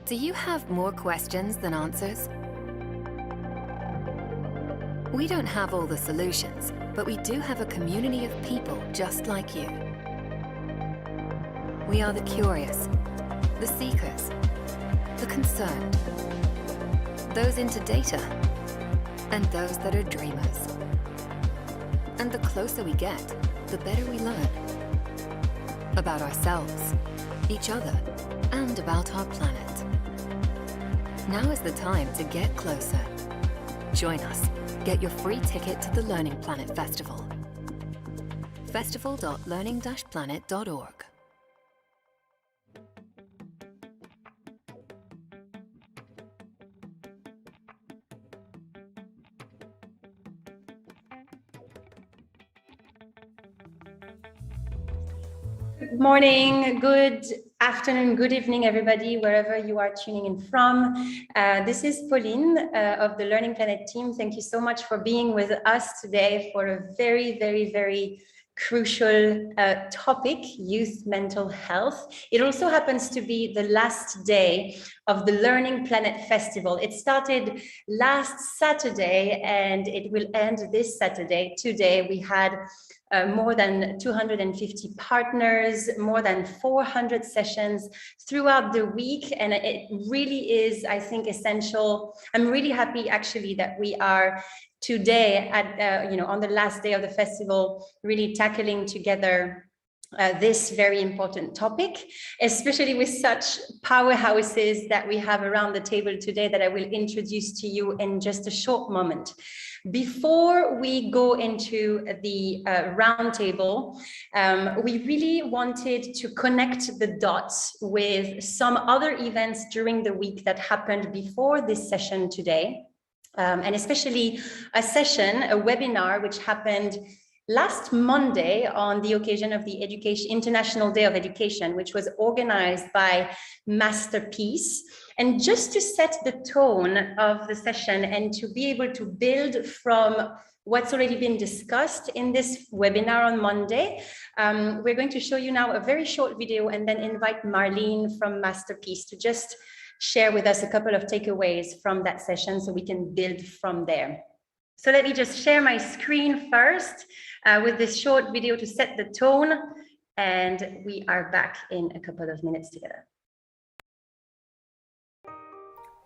Do you have more questions than answers? We don't have all the solutions, but we do have a community of people just like you. We are the curious, the seekers, the concerned, those into data, and those that are dreamers. And the closer we get, the better we learn. About ourselves, each other, and about our planet. Now is the time to get closer. Join us. Get your free ticket to the Learning Planet Festival. festival.learning-planet.org. Good morning, good afternoon, good evening, everybody, wherever you are tuning in from. This is Pauline of the Learning Planet team. Thank you so much for being with us today for a very crucial topic, youth mental health. It also happens to be the last day of the Learning Planet Festival. It started last Saturday and it will end this Saturday. Today we had more than 250 partners, more than 400 sessions throughout the week. And it really is, I think, essential. I'm really happy actually that we are today at, on the last day of the festival, really tackling together this very important topic, especially with such powerhouses that we have around the table today that I will introduce to you in just a short moment. Before we go into the roundtable, we really wanted to connect the dots with some other events during the week that happened before this session today, and especially a webinar, which happened last Monday on the occasion of the International Day of Education, which was organized by Masterpiece. And just to set the tone of the session and to be able to build from what's already been discussed in this webinar on Monday, we're going to show you now a very short video and then invite Marlene from Masterpiece to just share with us a couple of takeaways from that session so we can build from there. So let me just share my screen first with this short video to set the tone, and we are back in a couple of minutes together.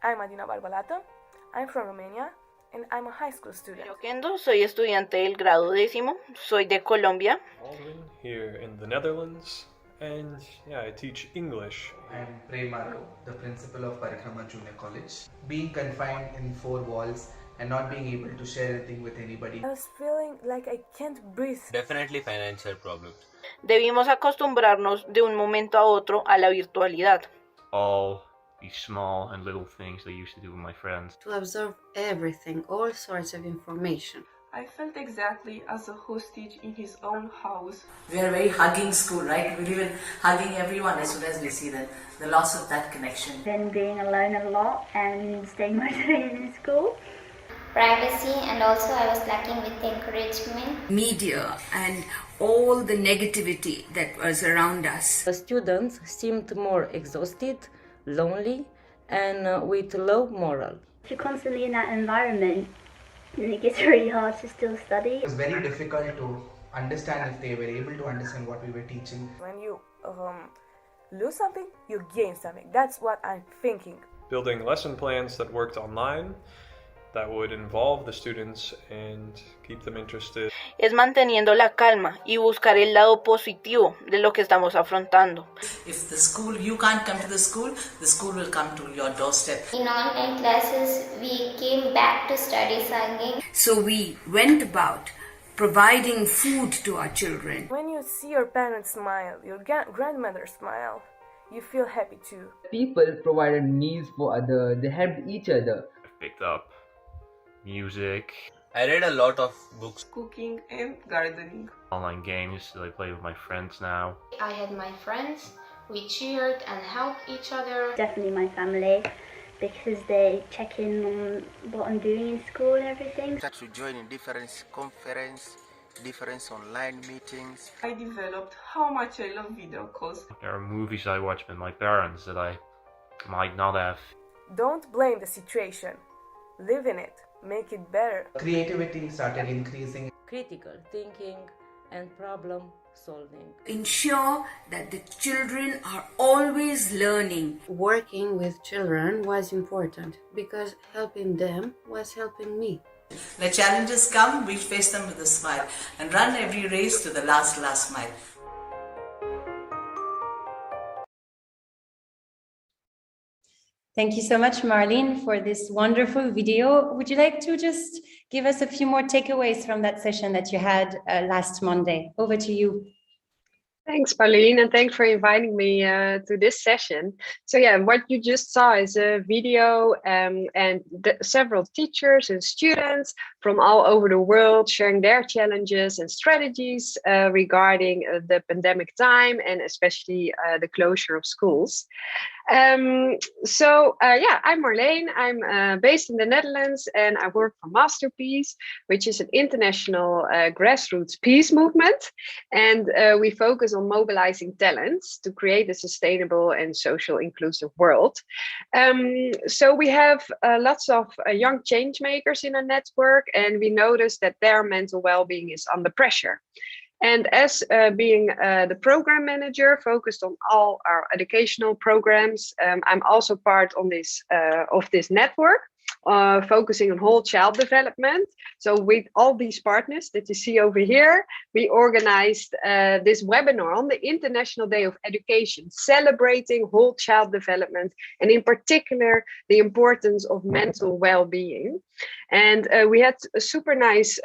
I'm Adina Barbalata. I'm from Romania, and I'm a high school student. Yo Kendo, soy estudiante del grado 10º, soy de Colombia. Aldrin, here in the Netherlands, and yeah, I teach English. I'm Prem Maro, the principal of Parikrama Junior College. Being confined in 4 walls and not being able to share anything with anybody. I was feeling like I can't breathe. Definitely financial problems. Debimos acostumbrarnos de un momento a otro a la virtualidad. All these small and little things I used to do with my friends. To absorb everything, all sorts of information. I felt exactly as a hostage in his own house. We are a very hugging school, right? We live in hugging everyone as soon as we see the loss of that connection. Then being alone a lot and staying motivated in school. Privacy, and also I was lacking with encouragement. Media and all the negativity that was around us. The students seemed more exhausted, lonely, and with low morale. If you're constantly in that environment, then it gets really hard to still study. It was very difficult to understand if they were able to understand what we were teaching. When you lose something, you gain something. That's what I'm thinking. Building lesson plans that worked online, that would involve the students and keep them interested. Es manteniendo la calma y buscar el lado positivo de lo que estamos afrontando. If you can't come to the school will come to your doorstep. In online classes, we came back to study singing. So we went about providing food to our children. When you see your parents smile, your grandmother smile, you feel happy too. People provided meals for others, they helped each other. I picked up music. I read a lot of books. Cooking and gardening. Online games that I play with my friends now. I had my friends. We cheered and helped each other. Definitely my family, because they check in on what I'm doing in school and everything. Start to join in different conferences, different online meetings. I developed how much I love video calls. There are movies I watch with my parents that I might not have. Don't blame the situation. Live in it. Make it better. Creativity started increasing. Critical thinking and problem solving. Ensure that the children are always learning. Working with children was important because helping them was helping me. Let challenges come, we face them with a smile and run every race to the last mile. Thank you so much, Marlene, for this wonderful video. Would you like to just give us a few more takeaways from that session that you had last Monday? Over to you. Thanks, Pauline, and thanks for inviting me to this session. So yeah, what you just saw is a video and several teachers and students from all over the world sharing their challenges and strategies regarding the pandemic time and especially the closure of schools. Yeah, I'm Marleen. I'm based in the Netherlands and I work for Masterpiece, which is an international grassroots peace movement. And we focus on mobilizing talents to create a sustainable and social inclusive world. So we have lots of young change makers in our network, and we notice that their mental well-being is under pressure. And as being the program manager focused on all our educational programs, I'm also part on this of this network, focusing on whole child development. So with all these partners that you see over here, we organized this webinar on the International Day of Education, celebrating whole child development, and in particular, the importance of mental well-being. And we had super nice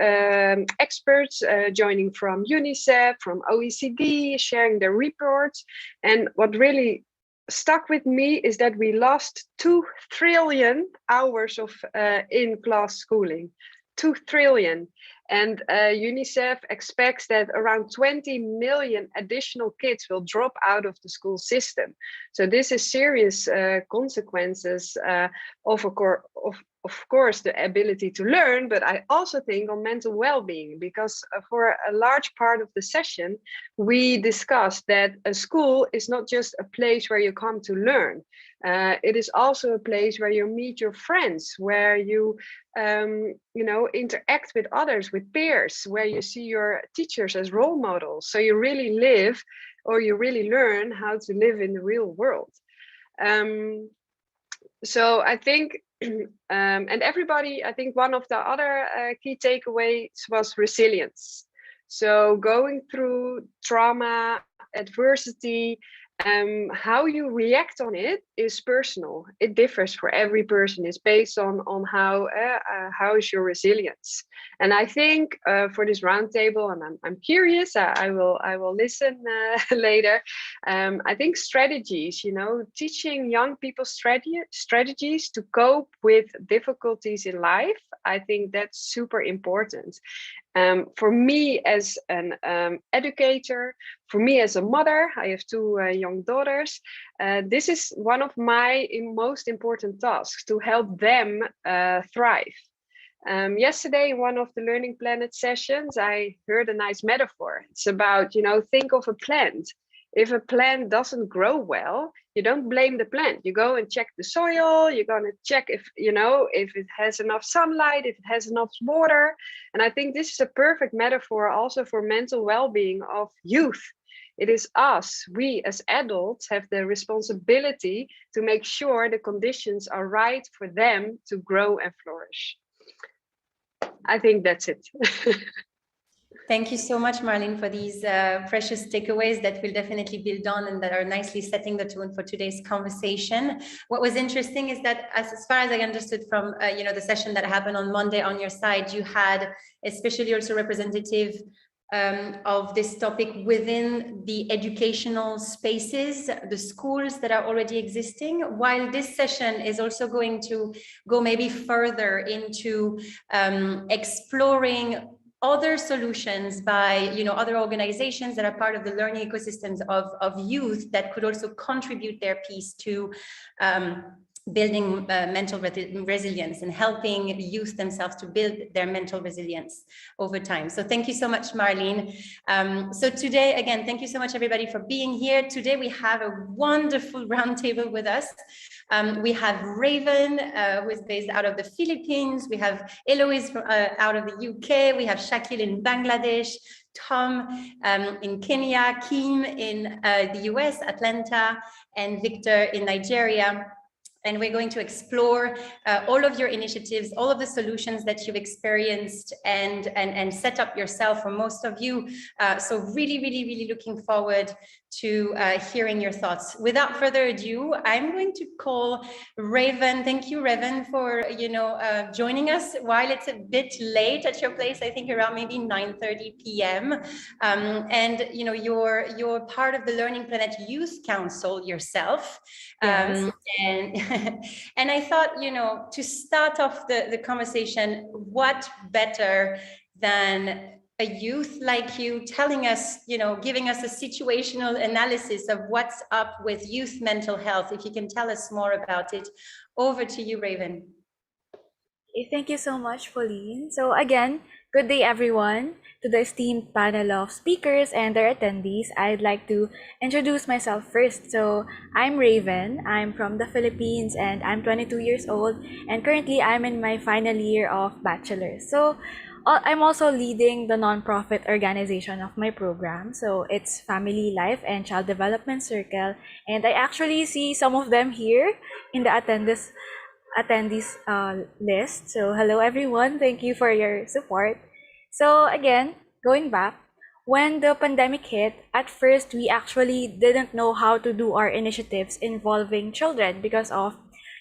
experts joining from UNICEF, from OECD, sharing their reports. And what really stuck with me is that we lost 2 trillion hours of in-class schooling. 2 trillion. And UNICEF expects that around 20 million additional kids will drop out of the school system. So this is serious consequences of course, the ability to learn, but I also think on mental well-being, because for a large part of the session, we discussed that a school is not just a place where you come to learn. It is also a place where you meet your friends, where you interact with others, with peers, where you see your teachers as role models. So you really live, or you really learn how to live in the real world. So I think, and everybody, I think one of the other key takeaways was resilience. So going through trauma, adversity, how you react on it is personal. It differs for every person. It's based on how is your resilience. And I think for this roundtable, and I'm curious, I will listen later. I think strategies, teaching young people strategies to cope with difficulties in life. I think that's super important. For me as an educator, for me as a mother, I have 2 young daughters. This is one of my most important tasks, to help them thrive. Yesterday, in one of the Learning Planet sessions, I heard a nice metaphor. It's about, think of a plant. If a plant doesn't grow well, you don't blame the plant. You go and check the soil. You're going to check if it has enough sunlight, if it has enough water. And I think this is a perfect metaphor also for mental well-being of youth. It is us, we as adults have the responsibility to make sure the conditions are right for them to grow and flourish. I think that's it. Thank you so much, Marlene, for these precious takeaways that will definitely build on and that are nicely setting the tone for today's conversation. What was interesting is that, as far as I understood from the session that happened on Monday on your side, you had especially also representative of this topic within the educational spaces, the schools that are already existing, while this session is also going to go maybe further into exploring other solutions by other organizations that are part of the learning ecosystems of youth that could also contribute their piece to building mental resilience and helping youth themselves to build their mental resilience over time. So thank you so much, Marlene. So today, again, thank you so much, everybody, for being here. Today, we have a wonderful roundtable with us. We have Raven, who is based out of the Philippines. We have Eloise out of the UK. We have Shakil in Bangladesh, Tom in Kenya, Kim in the US, Atlanta, and Victor in Nigeria. And we're going to explore all of your initiatives, all of the solutions that you've experienced and set up yourself for most of you. So really looking forward to hearing your thoughts. Without further ado, I'm going to call Raven. Thank you, Raven, for joining us while it's a bit late at your place. I think around maybe 9:30 p.m. And you're part of the Learning Planet Youth Council yourself. Yes. And I thought, to start off the conversation, what better than a youth like you telling us, giving us a situational analysis of what's up with youth mental health. If you can tell us more about it. Over to you, Raven. Thank you so much, Pauline. So again, good day, everyone. To the esteemed panel of speakers and their attendees, I'd like to introduce myself first. So I'm Raven. I'm from the Philippines and I'm 22 years old. And currently, I'm in my final year of bachelor's. So I'm also leading the nonprofit organization of my program. So it's Family Life and Child Development Circle. And I actually see some of them here in the attendees list. So hello, everyone. Thank you for your support. So again, going back, when the pandemic hit, at first we actually didn't know how to do our initiatives involving children because of,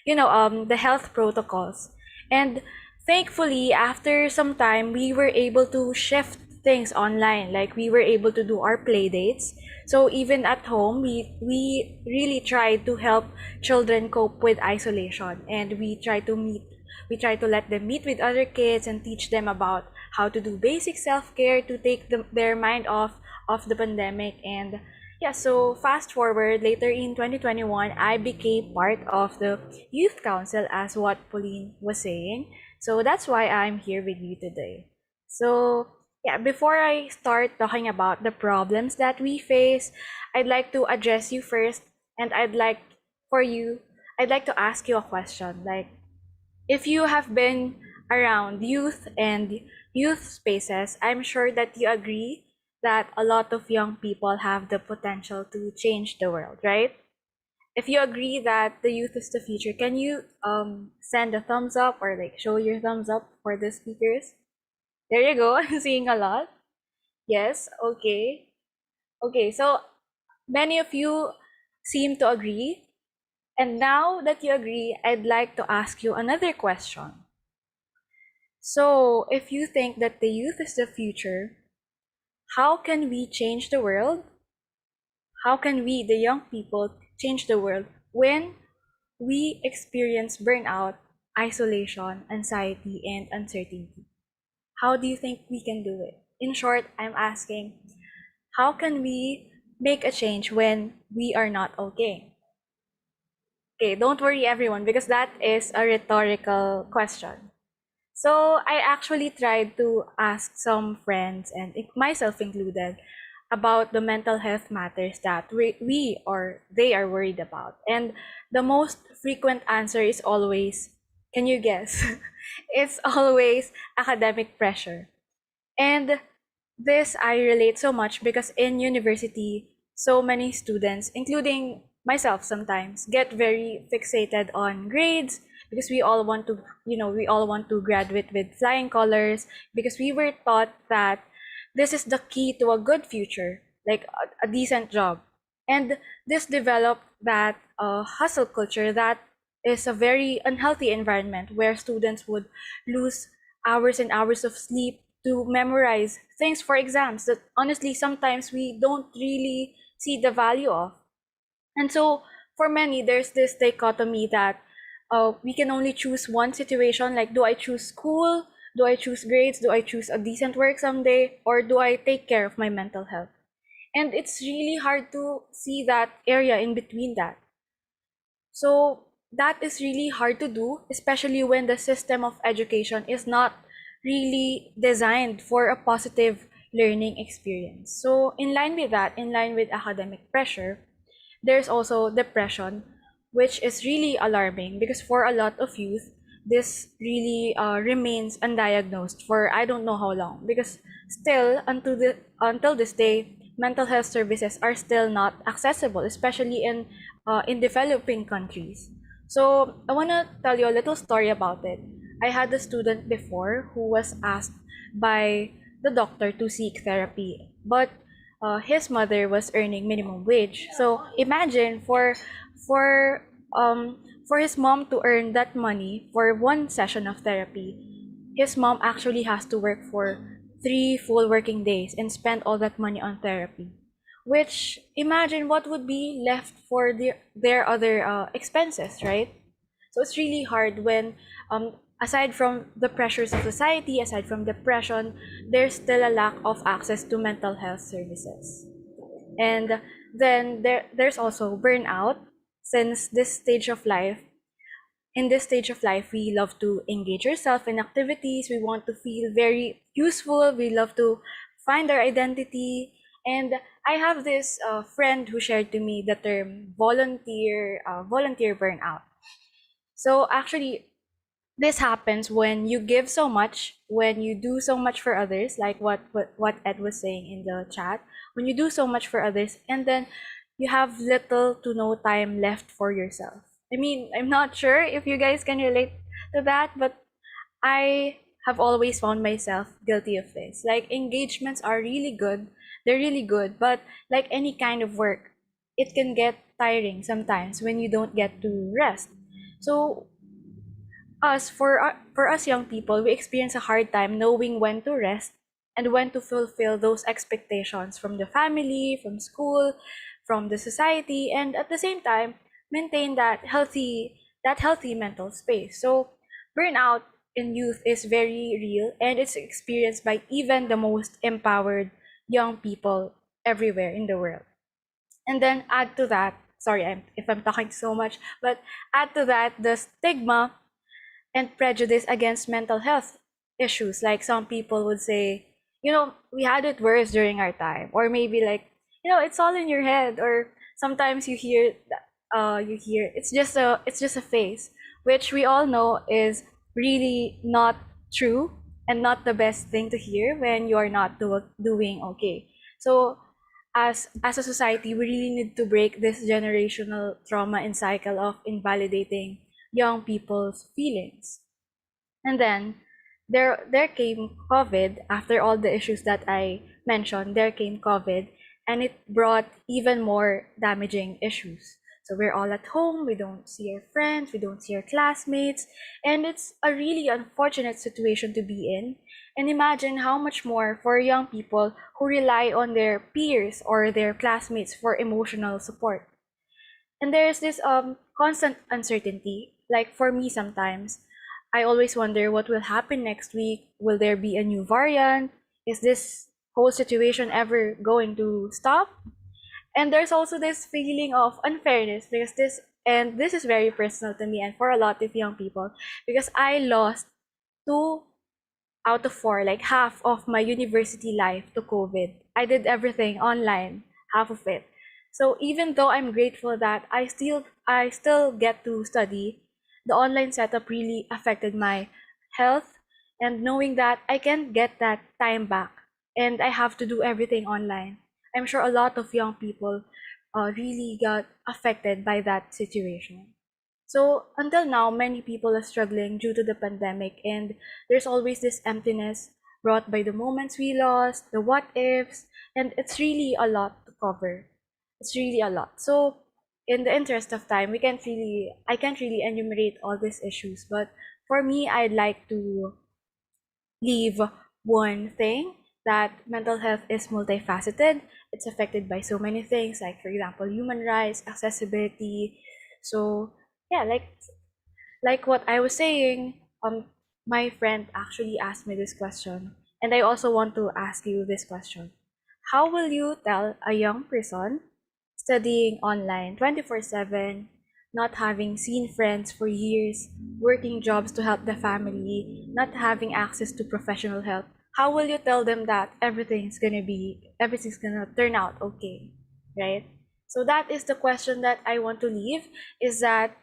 the health protocols. And thankfully, after some time, we were able to shift things online. Like we were able to do our play dates. So even at home, we really tried to help children cope with isolation, and we try to let them meet with other kids and teach them about how to do basic self-care to take their mind off the pandemic. And yeah, so fast forward, later in 2021, I became part of the youth council, as what Pauline was saying. So that's why I'm here with you today. So yeah, before I start talking about the problems that we face, I'd like to address you first, and I'd like to ask you a question. Like, if you have been around youth and youth spaces, I'm sure that you agree that a lot of young people have the potential to change the world, right? If you agree that the youth is the future, can you send a thumbs up or like show your thumbs up for the speakers? There you go. I'm seeing a lot. Yes, okay. Okay, so many of you seem to agree. And now that you agree, I'd like to ask you another question. So, if you think that the youth is the future, how can we change the world? How can we, the young people, change the world when we experience burnout, isolation, anxiety, and uncertainty? How do you think we can do it? In short, I'm asking, how can we make a change when we are not okay? Okay, don't worry, everyone, because that is a rhetorical question. So I actually tried to ask some friends, and myself included, about the mental health matters that we or they are worried about. And the most frequent answer is always, can you guess? It's always academic pressure. And this I relate so much because in university, so many students, including myself sometimes, get very fixated on grades because we all want to graduate with flying colors, because we were taught that this is the key to a good future, like a decent job. And this developed that hustle culture that is a very unhealthy environment where students would lose hours and hours of sleep to memorize things for exams that honestly sometimes we don't really see the value of. And so for many, there's this dichotomy that we can only choose one situation. Like, do I choose school? Do I choose grades? Do I choose a decent work someday? Or do I take care of my mental health? And it's really hard to see that area in between that. So that is really hard to do, especially when the system of education is not really designed for a positive learning experience. So in line with that, in line with academic pressure, there's also depression, which is really alarming because for a lot of youth, this really remains undiagnosed for I don't know how long, because still until this day, mental health services are still not accessible, especially in developing countries. So I want to tell you a little story about it. I had a student before who was asked by the doctor to seek therapy, but his mother was earning minimum wage. So imagine for for his mom to earn that money for one session of therapy, his mom actually has to work for 3 full working days and spend all that money on therapy. Which imagine what would be left for their other expenses, right? So it's really hard when, aside from the pressures of society, aside from depression, there's still a lack of access to mental health services. And then there's also burnout, since this stage of life, in this stage of life, we love to engage ourselves in activities, we want to feel very useful, we love to find our identity. And I have this friend who shared to me the term volunteer burnout. So actually, this happens when you give so much, when you do so much for others, like what Ed was saying in the chat, when you do so much for others and then you have little to no time left for yourself. I mean, I'm not sure if you guys can relate to that, but I have always found myself guilty of this. Like, engagements are really good, they're really good, but like any kind of work, it can get tiring sometimes when you don't get to rest. So for us young people, we experience a hard time knowing when to rest and when to fulfill those expectations from the family, from school, from the society, and at the same time maintain that healthy mental space. So burnout in youth is very real, and it's experienced by even the most empowered young people everywhere in the world. And then add to that, sorry if I'm talking so much, but add to that the stigma and prejudice against mental health issues. Like, some people would say, we had it worse during our time, or maybe like, it's all in your head, or sometimes you hear it's just a phase, which we all know is really not true and not the best thing to hear when you are not doing okay. So as a society, we really need to break this generational trauma and cycle of invalidating young people's feelings. And then there came COVID. After all the issues that I mentioned, there came COVID, and it brought even more damaging issues. So we're all at home, we don't see our friends, we don't see our classmates, and it's a really unfortunate situation to be in. And imagine how much more for young people who rely on their peers or their classmates for emotional support. And there's this constant uncertainty. Like, for me, sometimes I always wonder what will happen next week. Will there be a new variant? Is this whole situation ever going to stop? And there's also this feeling of unfairness, because this is very personal to me and for a lot of young people, because I lost 2 out of 4, like half of my university life, to COVID. I did everything online, half of it. So even though I'm grateful that I still get to study, the online setup really affected my health, and knowing that I can't get that time back and I have to do everything online. I'm sure a lot of young people really got affected by that situation. So until now, many people are struggling due to the pandemic, and there's always this emptiness brought by the moments we lost, the what ifs, and it's really a lot to cover. It's really a lot. So in the interest of time, I can't really enumerate all these issues, but for me, I'd like to leave one thing, that mental health is multifaceted. It's affected by so many things, like, for example, human rights, accessibility. So yeah, like what I was saying, my friend actually asked me this question, and I also want to ask you this question. How will you tell a young person studying online 24/7 not having seen friends for years, working jobs to help the family, not having access to professional help, how will you tell them that everything's gonna turn out okay, right? So that is the question that I want to leave, is that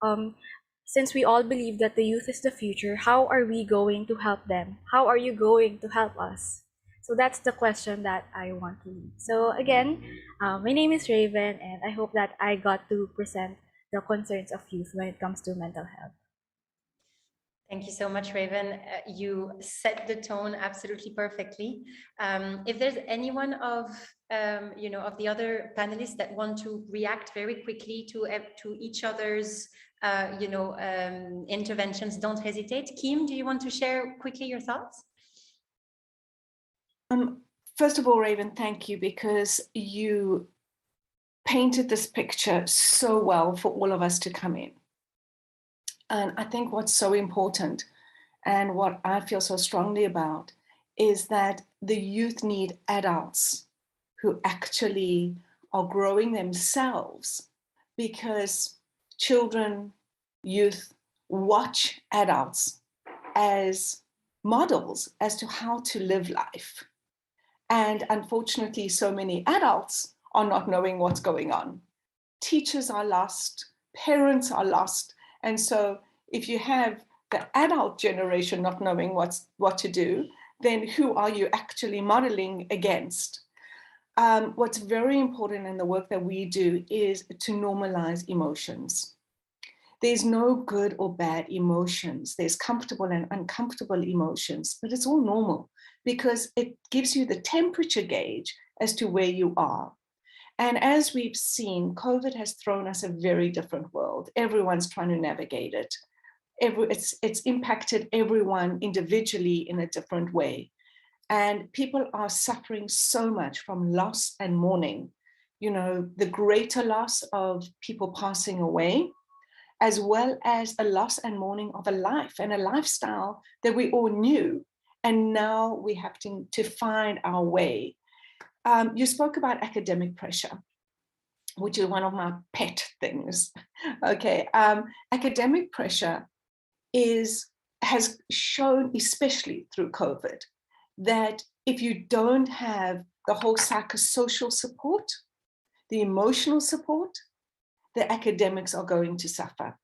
um, since we all believe that the youth is the future, how are we going to help them? How are you going to help us? So that's the question that I want to leave. So again, my name is Raven, and I hope that I got to present the concerns of youth when it comes to mental health. Thank you so much, Raven. You set the tone absolutely perfectly. If there's anyone of of the other panelists that want to react very quickly to each other's interventions, don't hesitate. Kim, do you want to share quickly your thoughts? First of all, Raven, thank you, because you painted this picture so well for all of us to come in. And I think what's so important and what I feel so strongly about is that the youth need adults who actually are growing themselves, because children, youth watch adults as models as to how to live life. And unfortunately, so many adults are not knowing what's going on. Teachers are lost, parents are lost. And so if you have the adult generation not knowing what to do, then who are you actually modeling against? What's very important in the work that we do is to normalize emotions. There's no good or bad emotions. There's comfortable and uncomfortable emotions, but it's all normal because it gives you the temperature gauge as to where you are. And as we've seen, COVID has thrown us a very different world. Everyone's trying to navigate it. It's impacted everyone individually in a different way. And people are suffering so much from loss and mourning. You know, the greater loss of people passing away, as well as a loss and mourning of a life and a lifestyle that we all knew. And now we have to find our way. You spoke about academic pressure, which is one of my pet things. Okay, academic pressure has shown, especially through COVID, that if you don't have the whole psychosocial support, the emotional support, the academics are going to suffer.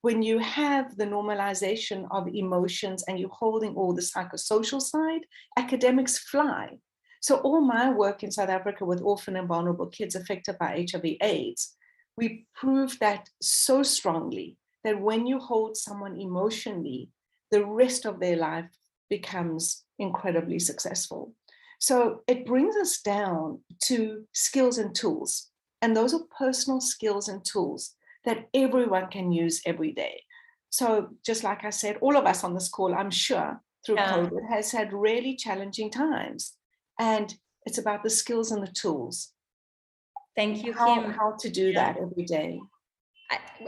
When you have the normalization of emotions and you're holding all the psychosocial side, academics fly. So all my work in South Africa with orphan and vulnerable kids affected by HIV/AIDS, we proved that so strongly that when you hold someone emotionally, the rest of their life becomes incredibly successful. So it brings us down to skills and tools. And those are personal skills and tools that everyone can use every day. So just like I said, all of us on this call, I'm sure, through COVID, has had really challenging times. And it's about the skills and the tools. Thank you, Kim. How to do that every day.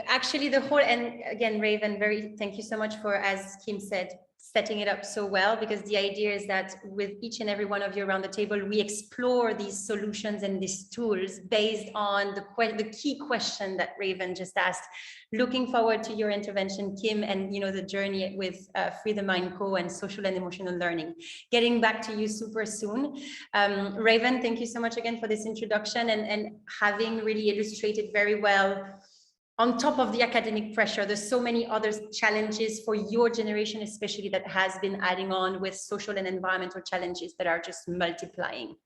Actually, the whole, and again, Raven, thank you so much for, as Kim said, setting it up so well, because the idea is that with each and every one of you around the table, we explore these solutions and these tools based on the key question that Raven just asked. Looking forward to your intervention, Kim, and the journey with Free the Mind Co. and social and emotional learning. Getting back to you super soon. Raven, thank you so much again for this introduction and having really illustrated very well. On top of the academic pressure, there's so many other challenges for your generation, especially, that has been adding on with social and environmental challenges that are just multiplying.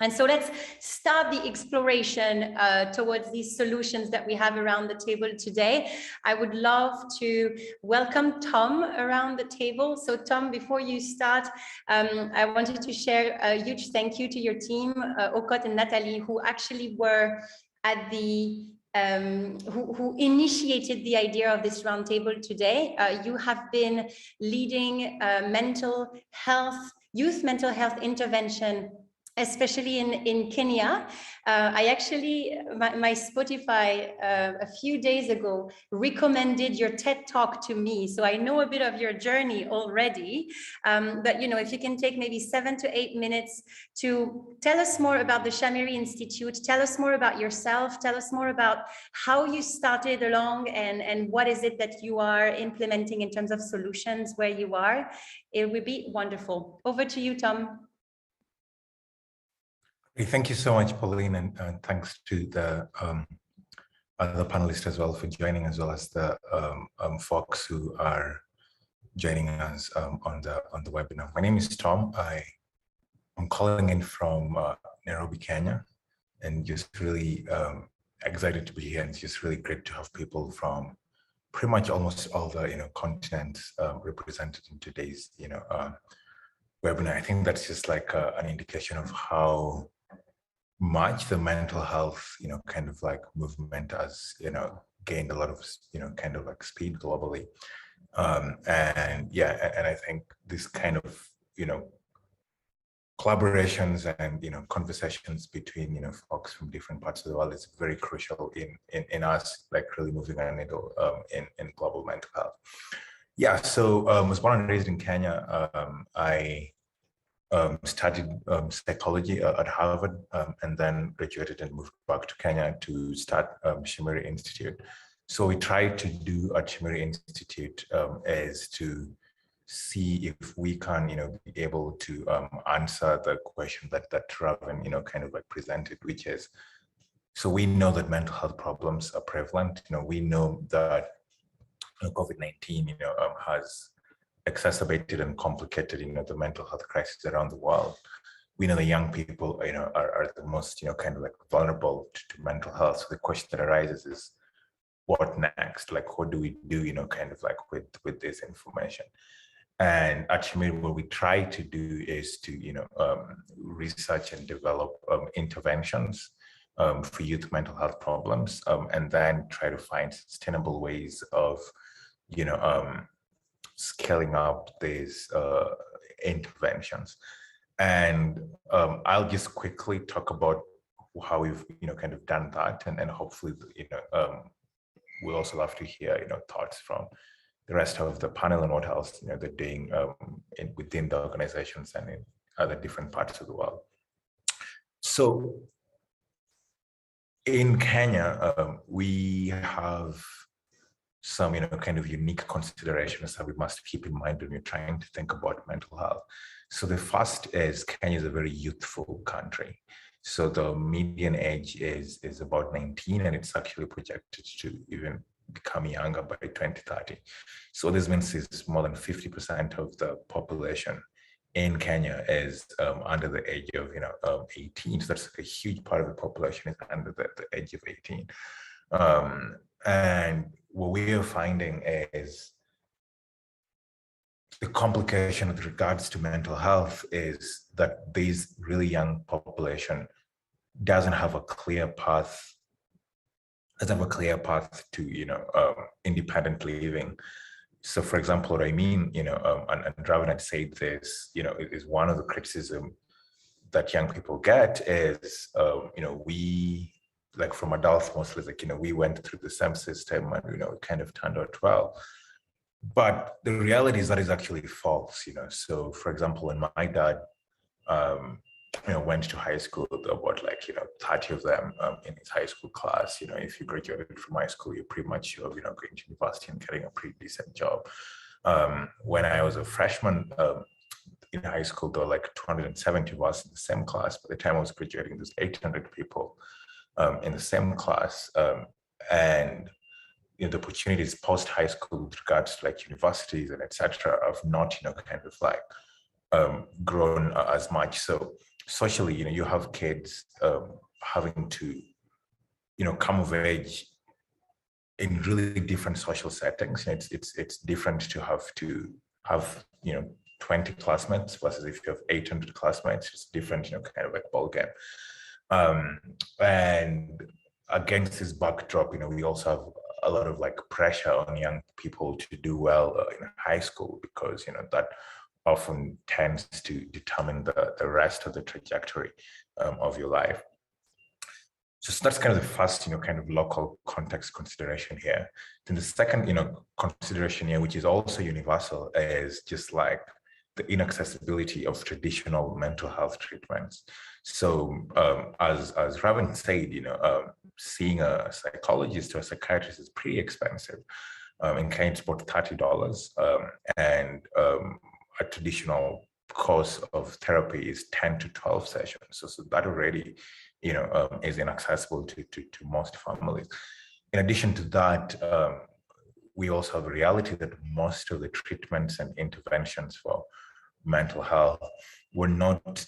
And so let's start the exploration towards these solutions that we have around the table today. I would love to welcome Tom around the table. So Tom, before you start, I wanted to share a huge thank you to your team, Okot and Natalie, who actually were at the who initiated the idea of this roundtable today. You have been leading youth mental health intervention especially in Kenya. I actually, my Spotify a few days ago recommended your TED Talk to me. So I know a bit of your journey already. But you know, if you can take maybe 7 to 8 minutes to tell us more about the Shamiri Institute, tell us more about yourself, tell us more about how you started along and what is it that you are implementing in terms of solutions where you are, it would be wonderful. Over to you, Tom. Thank you so much, Pauline, and thanks to the other panelists as well for joining, as well as the folks who are joining us on the webinar. My name is Tom. I'm calling in from Nairobi, Kenya, and just really excited to be here. And it's just really great to have people from pretty much almost all the continents represented in today's webinar. I think that's just like an indication of how much the mental health kind of like movement has gained a lot of kind of like speed globally, and yeah, and I think this kind of collaborations and conversations between folks from different parts of the world is very crucial in us like really moving a needle in global mental health. Yeah, so I was born and raised in Kenya. I studied psychology at Harvard, and then graduated and moved back to Kenya to start Shamiri Institute. So we tried to do at Shamiri Institute is to see if we can, be able to answer the question that Raven, kind of like presented, which is, so we know that mental health problems are prevalent. We know that COVID-19, has exacerbated and complicated, the mental health crisis around the world. We know the young people, are the most, kind of like vulnerable to mental health. So the question that arises is, what next? Like, what do we do, kind of like with this information? And at Shamiri, what we try to do is to, research and develop interventions for youth mental health problems, and then try to find sustainable ways of, scaling up these interventions. And I'll just quickly talk about how we've kind of done that, and hopefully we'll also love to hear thoughts from the rest of the panel and what else they're doing within the organizations and in other different parts of the world. So in Kenya, we have some kind of unique considerations that we must keep in mind when we're trying to think about mental health. So the first is Kenya is a very youthful country. So the median age is about 19, and it's actually projected to even become younger by 2030. So this means is more than 50% of the population in Kenya is under the age of 18. So that's a huge part of the population is under the age of 18. And what we are finding is the complication with regards to mental health is that this really young population doesn't have a clear path, to independent living. So, for example, what I mean, and Draven had said this, is one of the criticism that young people get is, we, like from adults mostly, like, we went through the same system and, it kind of turned out well. But the reality is that is actually false, So, for example, when my dad, went to high school, about 30 of them in his high school class, if you graduated from high school, you're pretty much sure, going to university and getting a pretty decent job. When I was a freshman in high school, there were like 270 of us in the same class. By the time I was graduating, there's 800 people in the same class. And the opportunities post high school with regards to like universities and etc. have not, kind of like grown as much. So socially, you have kids having to, come of age in really different social settings. It's different to have 20 classmates versus if you have 800 classmates. It's different, kind of like ball game. And against this backdrop, we also have a lot of like pressure on young people to do well in high school because that often tends to determine the rest of the trajectory of your life. So that's kind of the first, kind of local context consideration here. Then the second, consideration here, which is also universal, is just like the inaccessibility of traditional mental health treatments. So as Raven said, seeing a psychologist or a psychiatrist is pretty expensive. In Kenya, it's about $30, and a traditional course of therapy is 10 to 12 sessions. So that already, is inaccessible to most families. In addition to that, we also have a reality that most of the treatments and interventions for mental health were not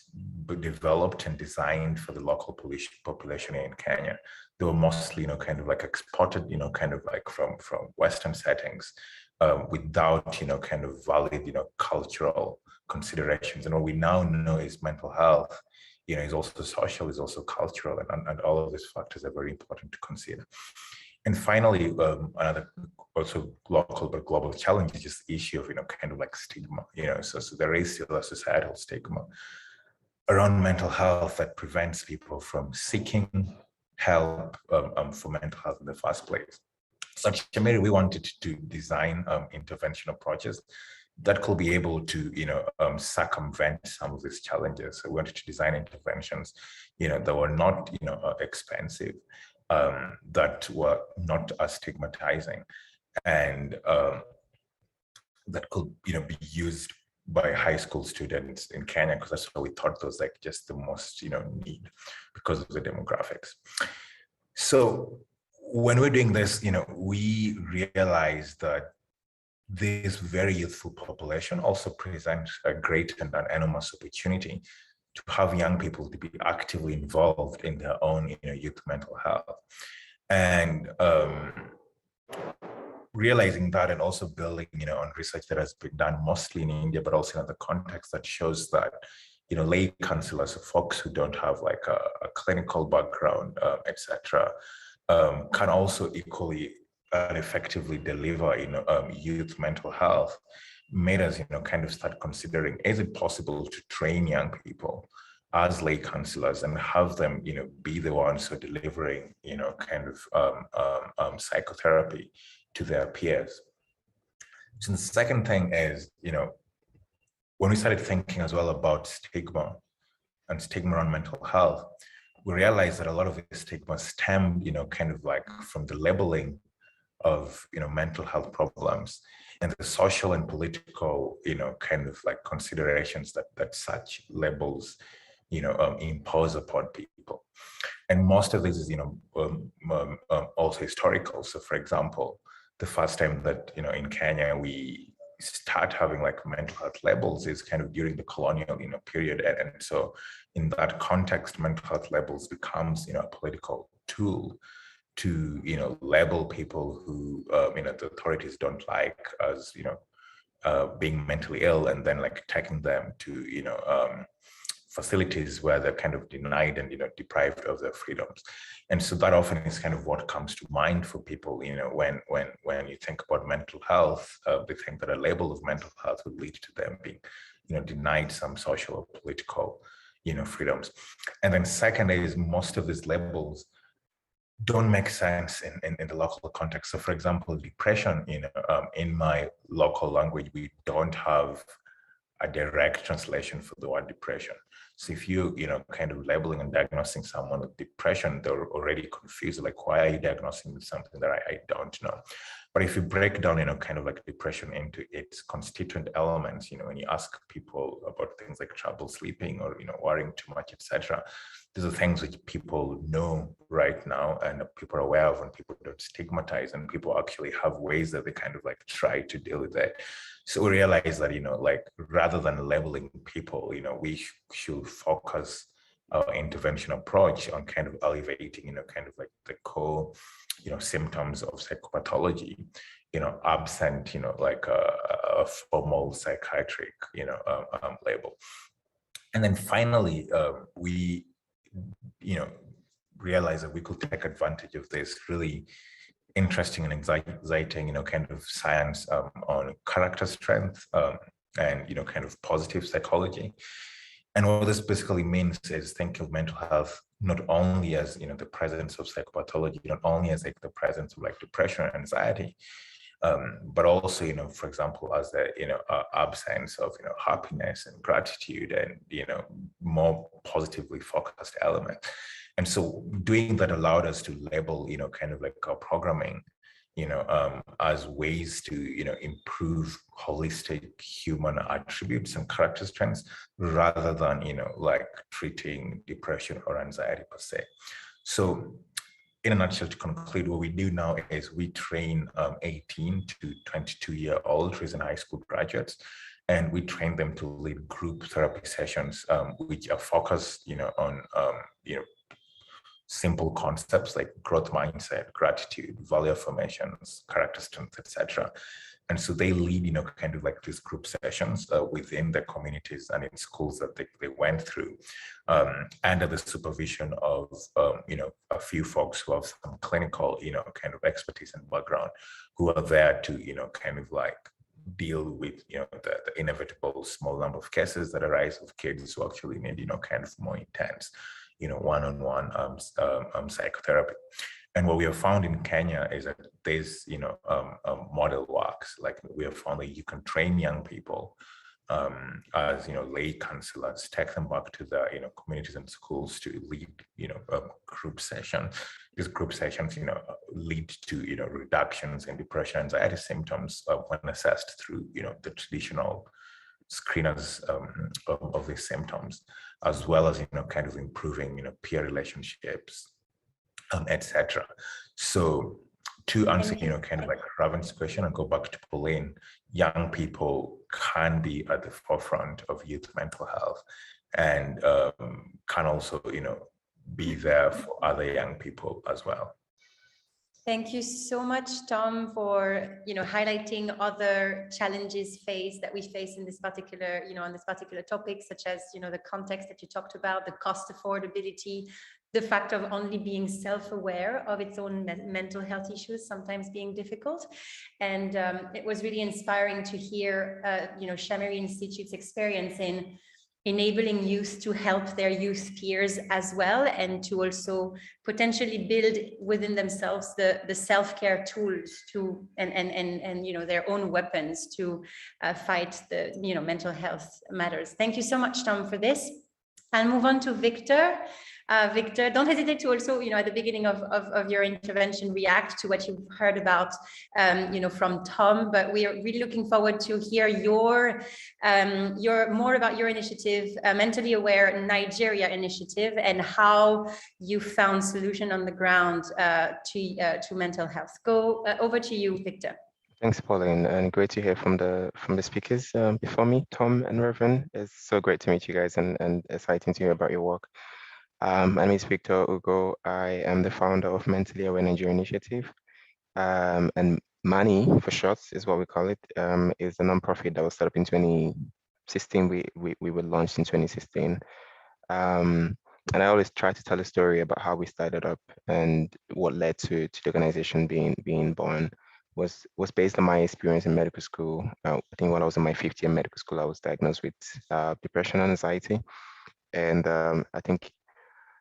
developed and designed for the local population in Kenya. They were mostly, kind of like exported, kind of like from Western settings, without, kind of valid, cultural considerations. And what we now know is mental health, is also social, is also cultural, and all of these factors are very important to consider. And finally, another also local but global challenge is just the issue of, kind of like stigma, so there is still a societal stigma around mental health that prevents people from seeking help for mental health in the first place. So at Chamere, we wanted to design intervention approaches that could be able to, circumvent some of these challenges. So we wanted to design interventions, that were not, expensive, that were not as stigmatizing, and that could, be used by high school students in Kenya, because that's what we thought was like just the most, need because of the demographics. So when we're doing this, we realize that this very youthful population also presents a great and an enormous opportunity to have young people to be actively involved in their own, youth mental health. And realizing that, and also building, on research that has been done mostly in India, but also in other contexts, that shows that, lay counselors, folks who don't have like a clinical background, etc., can also equally and effectively deliver, youth mental health, made us, kind of start considering, is it possible to train young people as lay counselors and have them, be the ones who are delivering, kind of psychotherapy to their peers. So the second thing is, when we started thinking as well about stigma and stigma around mental health, we realized that a lot of the stigma stemmed, kind of like from the labeling of, mental health problems and the social and political, kind of like considerations that such labels, impose upon people. And most of this is, also historical. So for example, the first time that, in Kenya, we start having like mental health labels is kind of during the colonial, period. And so in that context, mental health labels becomes, a political tool to, label people who, the authorities don't like as, being mentally ill, and then like taking them to, facilities where they're kind of denied and, deprived of their freedoms. And so that often is kind of what comes to mind for people, when you think about mental health, they think that a label of mental health would lead to them being, denied some social or political, freedoms. And then second is most of these labels don't make sense in the local context. So for example, depression, in my local language, we don't have a direct translation for the word depression. So if you, kind of labeling and diagnosing someone with depression, they're already confused, like, why are you diagnosing with something that I don't know? But if you break down, kind of like depression into its constituent elements, when you ask people about things like trouble sleeping or, worrying too much, etc., these are things which people know right now and people are aware of, and people don't stigmatize, and people actually have ways that they kind of like try to deal with it. So we realize that, like, rather than labeling people, we should focus our intervention approach on kind of elevating, kind of like the core, symptoms of psychopathology, absent, like a formal psychiatric, label. And then finally, we, realize that we could take advantage of this really interesting and exciting, kind of science on character strength, and kind of positive psychology. And what this basically means is think of mental health not only as the presence of psychopathology, not only as like the presence of like depression and anxiety, but also for example as the absence of happiness and gratitude and more positively focused element. And so doing that allowed us to label kind of like our programming as ways to improve holistic human attributes and character strengths rather than like treating depression or anxiety per se. So in a nutshell, to conclude, what we do now is we train 18 to 22-year-old recent high school graduates, and we train them to lead group therapy sessions, which are focused on simple concepts like growth mindset, gratitude, value affirmations, character strength, etc. And so they lead, kind of like these group sessions within the communities and in schools that they went through, under the supervision of, a few folks who have some clinical, kind of expertise and background, who are there to, kind of like deal with, the inevitable small number of cases that arise of kids who actually need, kind of more intense, one-on-one psychotherapy. And what we have found in Kenya is that this, model works. Like we have found that you can train young people as, lay counselors, take them back to the, communities and schools to lead, group sessions. These group sessions, lead to, reductions in depression, anxiety symptoms when assessed through, the traditional screeners of these symptoms, as well as kind of improving peer relationships, etc. So to answer kind of like Raven's question and go back to Pauline, young people can be at the forefront of youth mental health and can also be there for other young people as well. Thank you so much, Tom, for highlighting other challenges that we face in this particular, on this particular topic, such as the context that you talked about, the cost affordability, the fact of only being self-aware of its own mental health issues sometimes being difficult. And it was really inspiring to hear, Shammiri Institute's experience in enabling youth to help their youth peers as well, and to also potentially build within themselves the self-care tools to and their own weapons to fight the mental health matters. Thank you so much, Tom, for this. I'll move on to Victor. Victor, don't hesitate to also, at the beginning of your intervention, react to what you've heard about, from Tom. But we are really looking forward to hear your more about your initiative, Mentally Aware Nigeria initiative, and how you found solution on the ground to mental health. Go over to you, Victor. Thanks, Pauline, and great to hear from the speakers before me, Tom and Reverend. It's so great to meet you guys and exciting to hear about your work. My name is Victor Hugo. I am the founder of Mentally Aware Nigeria Initiative, and MANI for short is what we call it. Is a nonprofit that was set up in 2016. We were launched in 2016. And I always try to tell a story about how we started up and what led to the organization being born. Was based on my experience in medical school. I think when I was in my 5th year medical school, I was diagnosed with depression and anxiety, and I think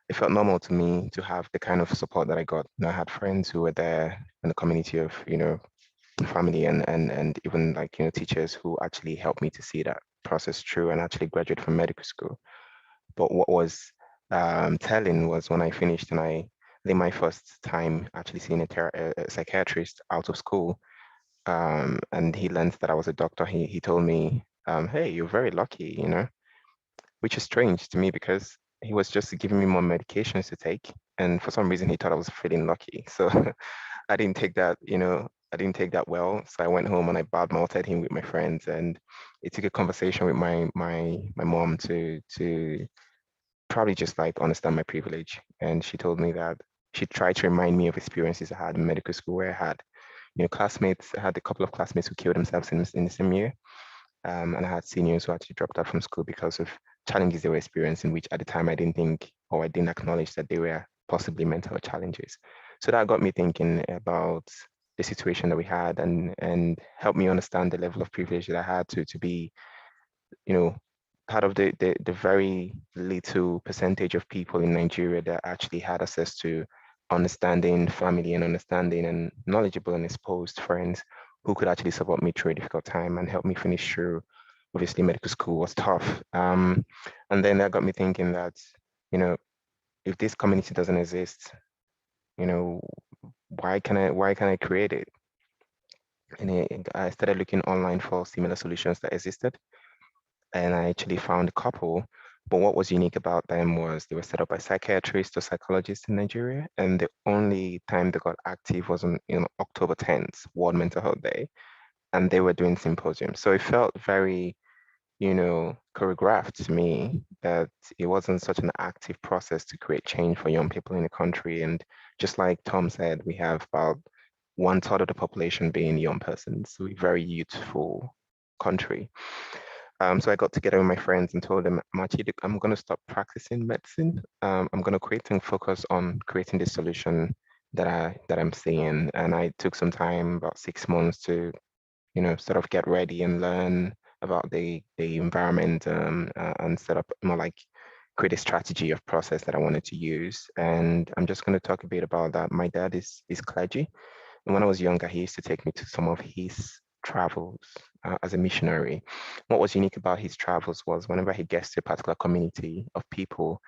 it felt normal to me to have the kind of support that I got. I had friends who were there in the community of, family and even like, teachers who actually helped me to see that process through and actually graduate from medical school. But what was telling was when I finished and I think my first time actually seeing a psychiatrist out of school, and he learned that I was a doctor, he told me, hey, you're very lucky, which is strange to me because he was just giving me more medications to take. And for some reason, he thought I was feeling lucky. So I didn't take that, I didn't take that well. So I went home and I badmouthed him with my friends. And it took a conversation with my mom to probably just like understand my privilege. And she told me that she tried to remind me of experiences I had in medical school where I had, classmates. I had a couple of classmates who killed themselves in the same year. And I had seniors who actually dropped out from school because of challenges they were experiencing, which at the time I didn't think, or I didn't acknowledge that they were possibly mental challenges. So that got me thinking about the situation that we had and helped me understand the level of privilege that I had to be part of the very little percentage of people in Nigeria that actually had access to understanding family and understanding and knowledgeable and exposed friends who could actually support me through a difficult time and help me finish through. Obviously, medical school was tough. And then that got me thinking that, if this community doesn't exist, why can I create it? And I started looking online for similar solutions that existed. And I actually found a couple. But what was unique about them was they were set up by psychiatrists or psychologists in Nigeria. And the only time they got active was on October 10th, World Mental Health Day. And they were doing symposiums. So it felt very, choreographed to me that it wasn't such an active process to create change for young people in the country. And just like Tom said, we have about 1/3 of the population being young persons. So a very youthful country. So I got together with my friends and told them, I'm going to stop practicing medicine. I'm going to create and focus on creating the solution that I'm seeing. And I took some time, about 6 months, to sort of get ready and learn about the environment, and set up more like create a strategy of process that I wanted to use. And I'm just going to talk a bit about that. My dad is clergy. And when I was younger, he used to take me to some of his travels as a missionary. What was unique about his travels was whenever he gets to a particular community of people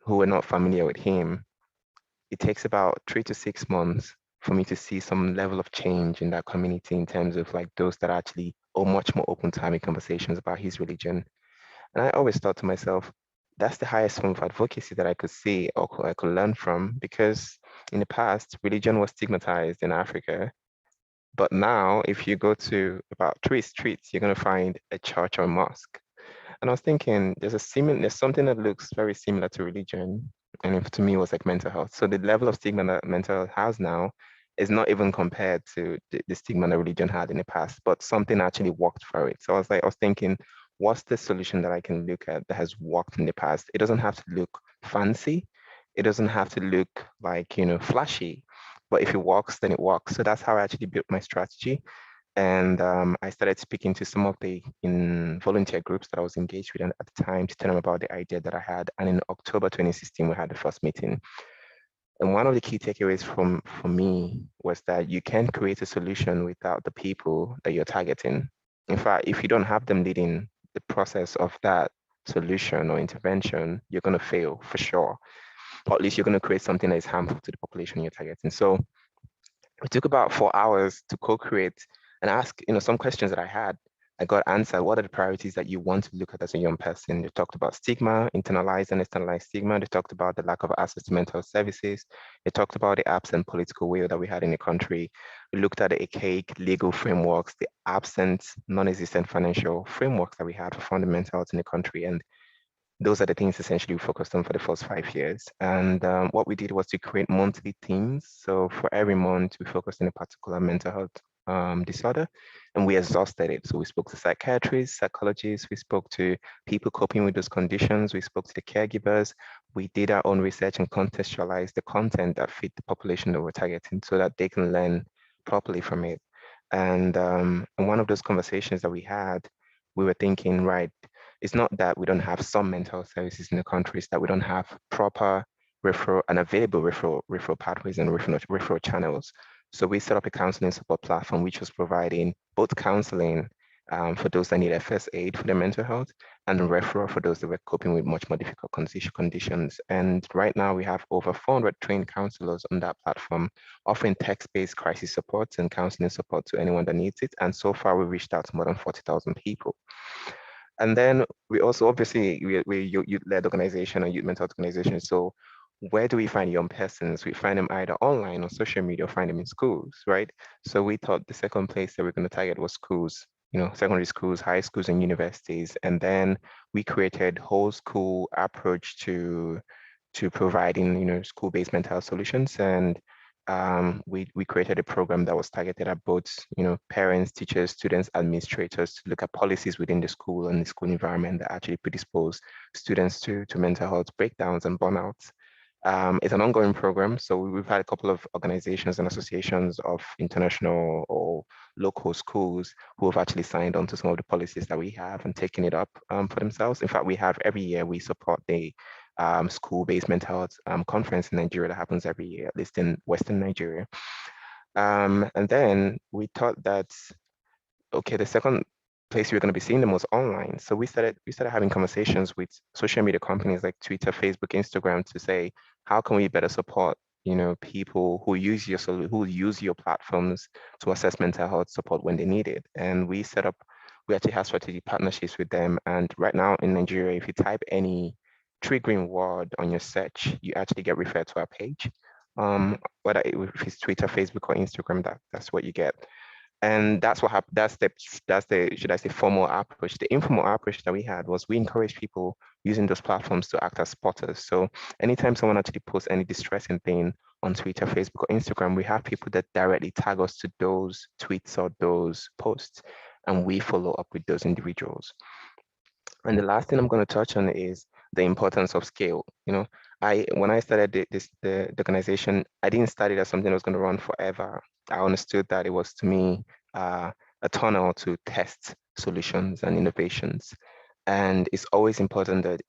who were not familiar with him, it takes about 3 to 6 months for me to see some level of change in that community in terms of like those that actually are much more open to having conversations about his religion. And I always thought to myself, that's the highest form of advocacy that I could see or I could learn from, because in the past, religion was stigmatized in Africa. But now, if you go to about 3 streets, you're going to find a church or a mosque. And I was thinking, there's something that looks very similar to religion, and to me, it was like mental health. So the level of stigma that mental health has now is not even compared to the stigma that religion had in the past, but something actually worked for it. So I was thinking, what's the solution that I can look at that has worked in the past? It doesn't have to look fancy. It doesn't have to look like, flashy, but if it works, then it works. So that's how I actually built my strategy. And I started speaking to some of the volunteer groups that I was engaged with at the time to tell them about the idea that I had. And in October 2016, we had the first meeting. And one of the key takeaways for me was that you can't create a solution without the people that you're targeting. In fact, if you don't have them leading the process of that solution or intervention, you're going to fail for sure. Or at least you're going to create something that is harmful to the population you're targeting. So it took about 4 hours to co-create and ask, some questions that I had. I got answered. What are the priorities that you want to look at as a young person? They talked about stigma, internalized and externalized stigma. They talked about the lack of access to mental services. They talked about the absent political will that we had in the country. We looked at the archaic legal frameworks, the absent, non-existent financial frameworks that we had for fundamental health in the country. And those are the things essentially we focused on for the first 5 years. And what we did was to create monthly themes. So for every month, we focused on a particular mental health disorder, and we exhausted it. So we spoke to psychiatrists, psychologists, we spoke to people coping with those conditions, we spoke to the caregivers, we did our own research and contextualized the content that fit the population that we're targeting so that they can learn properly from it. And one of those conversations that we had, we were thinking, right, it's not that we don't have some mental health services in the country, it's that we don't have proper referral and available referral pathways and referral channels. So we set up a counseling support platform, which was providing both counseling for those that need first aid for their mental health and referral for those that were coping with much more difficult conditions. And right now we have over 400 trained counselors on that platform, offering text-based crisis support and counseling support to anyone that needs it. And so far, we've reached out to more than 40,000 people. And then we also, obviously, we're youth-led organization or youth mental health organization. So where do we find young persons? We find them either online or social media, or find them in schools, right? So we thought the second place that we're going to target was schools, secondary schools, high schools, and universities. And then we created whole school approach to providing, school-based mental health solutions. And we created a program that was targeted at both, parents, teachers, students, administrators to look at policies within the school and the school environment that actually predispose students to mental health breakdowns and burnouts. It's an ongoing program. So we've had a couple of organizations and associations of international or local schools who have actually signed on to some of the policies that we have and taken it up for themselves. In fact, we have every year we support the school-based mental health conference in Nigeria that happens every year, at least in Western Nigeria. And then we thought that, okay, the second place we were going to be seeing them was online. So we started having conversations with social media companies like Twitter, Facebook, Instagram to say, how can we better support, people who use your platforms to assess mental health support when they need it. And we actually have strategic partnerships with them. And right now in Nigeria, if you type any triggering word on your search, you actually get referred to our page. Whether if it's Twitter, Facebook, or Instagram, that's what you get. And that's what happened. That's the should I say formal approach. The informal approach that we had was we encourage people using those platforms to act as spotters. So anytime someone actually posts any distressing thing on Twitter, Facebook, or Instagram, we have people that directly tag us to those tweets or those posts, and we follow up with those individuals. And the last thing I'm going to touch on is the importance of scale. When I started the organization, I didn't start it as something that was going to run forever. I understood that it was, to me, a tunnel to test solutions and innovations. And it's always important that,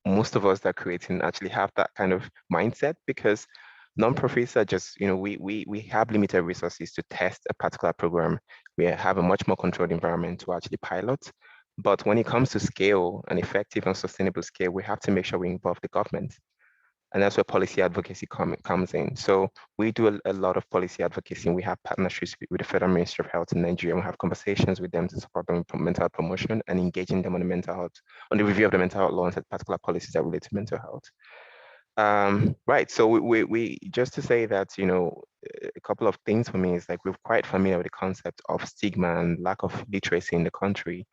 most of us that are creating actually have that kind of mindset, because nonprofits are just, we have limited resources to test a particular program. We have a much more controlled environment to actually pilot. But when it comes to scale, an effective and sustainable scale, we have to make sure we involve the government. And that's where policy advocacy comes in. So we do a lot of policy advocacy, and we have partnerships with the Federal Ministry of Health in Nigeria. We have conversations with them to support them in mental health promotion and engaging them on the review of the mental health law and particular policies that relate to mental health. Right, so we just to say that, a couple of things for me is like we're quite familiar with the concept of stigma and lack of literacy in the country.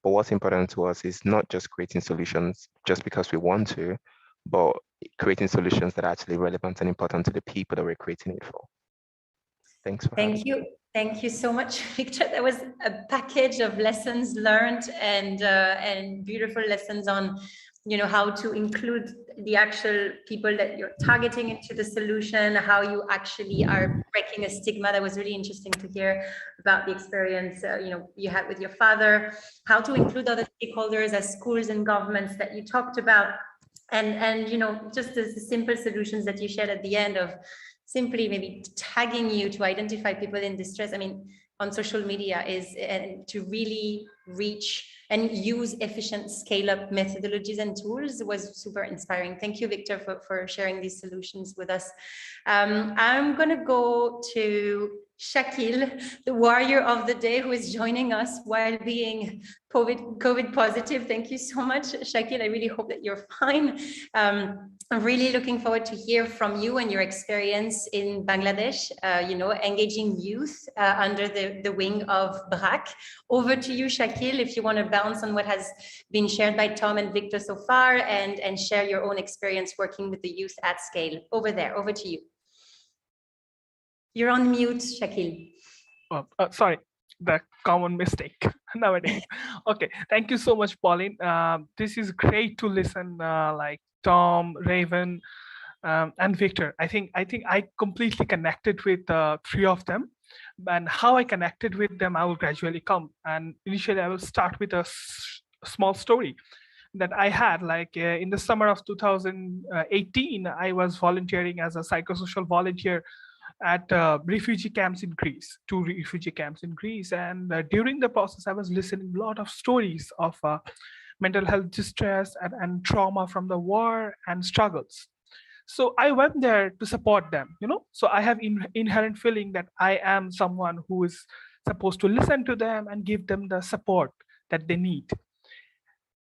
But what's important to us is not just creating solutions just because we want to, but creating solutions that are actually relevant and important to the people that we're creating it for. Thanks for having me. Thank you so much, Victor. That was a package of lessons learned and beautiful lessons on, how to include the actual people that you're targeting into the solution, how you actually are breaking a stigma. That was really interesting to hear about the experience, you had with your father, how to include other stakeholders as schools and governments that you talked about. And just the simple solutions that you shared at the end of simply maybe tagging you to identify people in distress. I mean, on social media is to really reach and use efficient scale-up methodologies and tools was super inspiring. Thank you, Victor, for sharing these solutions with us. I'm going to go to Shakil, the warrior of the day, who is joining us while being COVID positive. Thank you so much, Shakil. I really hope that you're fine. I'm really looking forward to hear from you and your experience in Bangladesh, engaging youth under the wing of BRAC. Over to you, Shakil, if you want to bounce on what has been shared by Tom and Victor so far and share your own experience working with the youth at scale. Over to you. You're on mute, Shakil. Sorry, the common mistake nowadays. Okay, thank you so much, Pauline. This is great to listen like Tom, Raven, and Victor. I think I completely connected with three of them, and how I connected with them, I will gradually come. And initially, I will start with a small story that I had. Like in the summer of 2018, I was volunteering as a psychosocial volunteer at refugee camps in Greece, 2 refugee camps in Greece. And during the process, I was listening a lot of stories of mental health distress and trauma from the war and struggles. So I went there to support them, So I have inherent feeling that I am someone who is supposed to listen to them and give them the support that they need.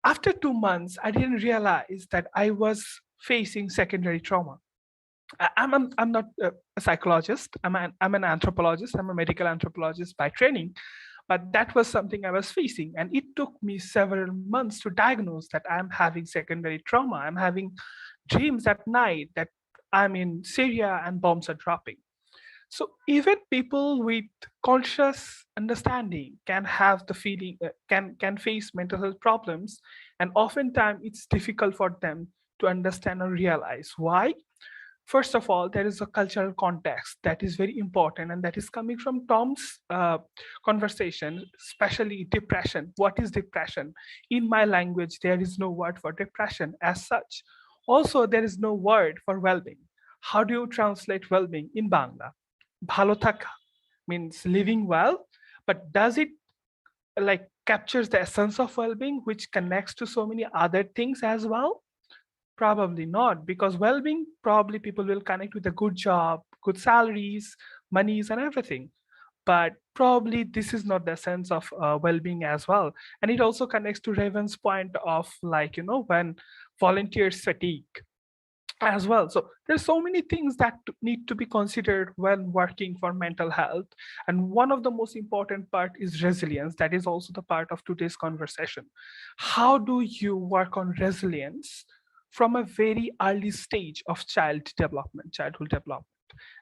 After 2 months, I didn't realize that I was facing secondary trauma. I'm not a psychologist. I'm an anthropologist. I'm a medical anthropologist by training, but that was something I was facing, and it took me several months to diagnose that I'm having secondary trauma. I'm having dreams at night that I'm in Syria and bombs are dropping. So even people with conscious understanding can have the feeling, can face mental health problems, and oftentimes it's difficult for them to understand or realize. Why? First of all, there is a cultural context that is very important, and that is coming from Tom's conversation, especially depression. What is depression? In my language, there is no word for depression as such. Also, there is no word for well-being. How do you translate well-being in Bangla? Bhalo thaka means living well, but does it like captures the essence of well-being, which connects to so many other things as well? Probably not, because well-being, probably people will connect with a good job, good salaries, monies, and everything. But probably this is not the sense of well-being as well. And it also connects to Raven's point of like, when volunteers fatigue as well. So there's so many things that need to be considered when working for mental health. And one of the most important part is resilience. That is also the part of today's conversation. How do you work on resilience from a very early stage of childhood development?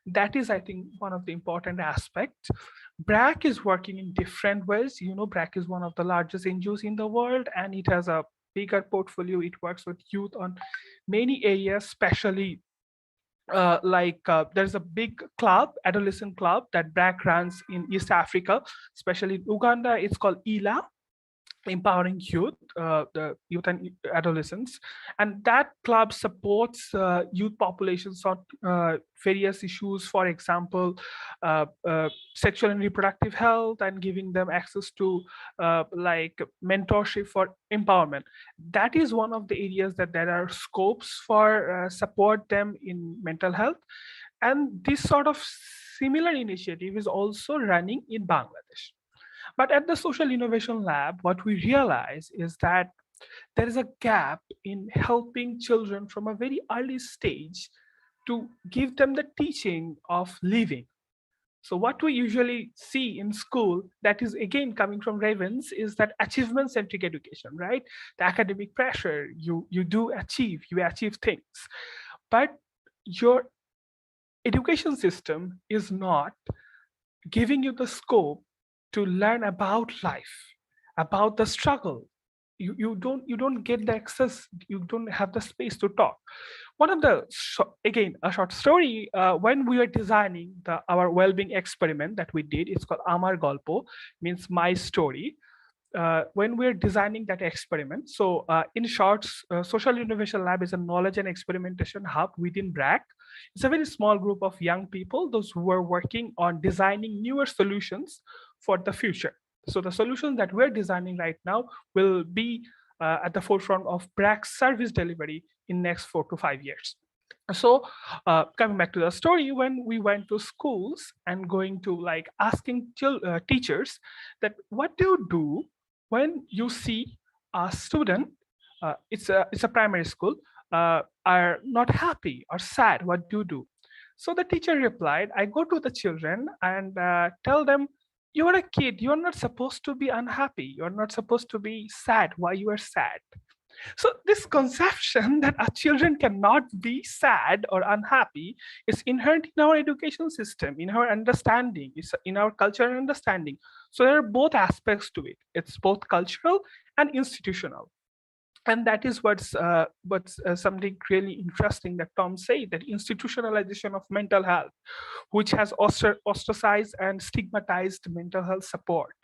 That is, I think, one of the important aspects. BRAC is working in different ways. BRAC is one of the largest NGOs in the world, and it has a bigger portfolio. It works with youth on many areas, especially there's a big club, adolescent club that BRAC runs in East Africa, especially in Uganda. It's called ELA, Empowering Youth, the youth and adolescents. And that club supports youth populations on various issues, for example, sexual and reproductive health, and giving them access to mentorship for empowerment. That is one of the areas that there are scopes for support them in mental health. And this sort of similar initiative is also running in Bangladesh. But at the Social Innovation Lab, what we realize is that there is a gap in helping children from a very early stage to give them the teaching of living. So what we usually see in school, that is again coming from Ravens, is that achievement-centric education, right? The academic pressure, you achieve things. But your education system is not giving you the scope to learn about life, about the struggle. You don't get the access, you don't have the space to talk. One of the, again, a short story, when we were designing our well-being experiment that we did, it's called Amar Golpo, means my story. When we're designing that experiment, so in short, Social Innovation Lab is a knowledge and experimentation hub within BRAC. It's a very small group of young people, those who are working on designing newer solutions for the future. So the solutions that we're designing right now will be at the forefront of BRAC's service delivery in next 4 to 5 years. So coming back to the story, when we went to schools and going to asking teachers that what do you do when you see a student, it's a primary school, are not happy or sad, what do you do? So the teacher replied, I go to the children and tell them, you are a kid, you are not supposed to be unhappy, you are not supposed to be sad. Why you are sad? So this conception that our children cannot be sad or unhappy is inherent in our education system, in our understanding, it's in our cultural understanding. So there are both aspects to it. It's both cultural and institutional. And that is what's something really interesting that Tom said, that institutionalization of mental health, which has ostracized and stigmatized mental health support.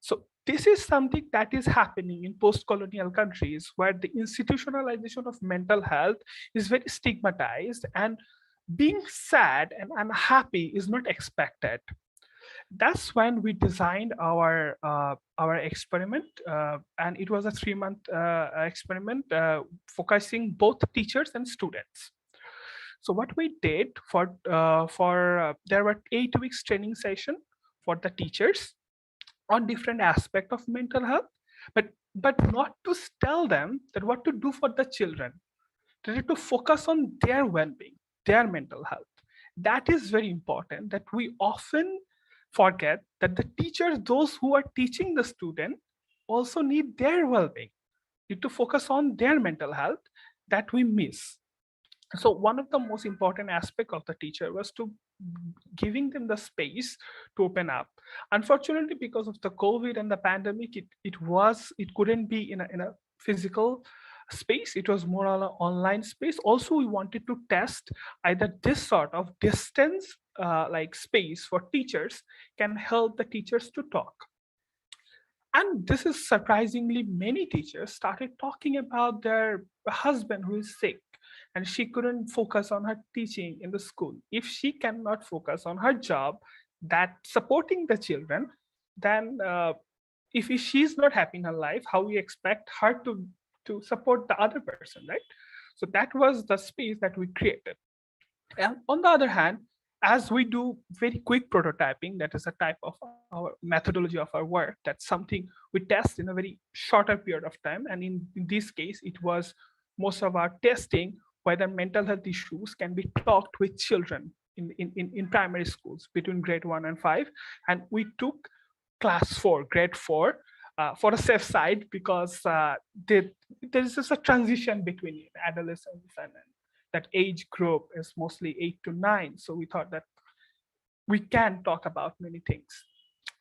So this is something that is happening in post-colonial countries where the institutionalization of mental health is very stigmatized, and being sad and unhappy is not expected. That's when we designed our experiment, and it was a 3-month experiment focusing both teachers and students. So what we did there were 8 weeks training session for the teachers on different aspects of mental health, but not to tell them that what to do for the children. They need to focus on their well-being, their mental health. That is very important, that we often forget that the teachers, those who are teaching the student, also need their well-being, need to focus on their mental health, that we miss. So one of the most important aspects of the teacher was to giving them the space to open up. Unfortunately, because of the COVID and the pandemic, it couldn't be in a physical space. It was more on an online space. Also, we wanted to test either this sort of distance like space for teachers can help the teachers to talk. And this is surprisingly, many teachers started talking about their husband who is sick and she couldn't focus on her teaching in the school. If she cannot focus on her job, that supporting the children, then if she's not happy in her life, how we expect her to support the other person, right? So that was the space that we created. And on the other hand, as we do very quick prototyping, that is a type of our methodology of our work, that's something we test in a very shorter period of time. And in this case, it was most of our testing whether mental health issues can be talked with children in primary schools between grade 1 and 5. And we took class 4, grade 4, for a safe side, because there's just a transition between adolescence and that age group is mostly 8 to 9. So we thought that we can talk about many things.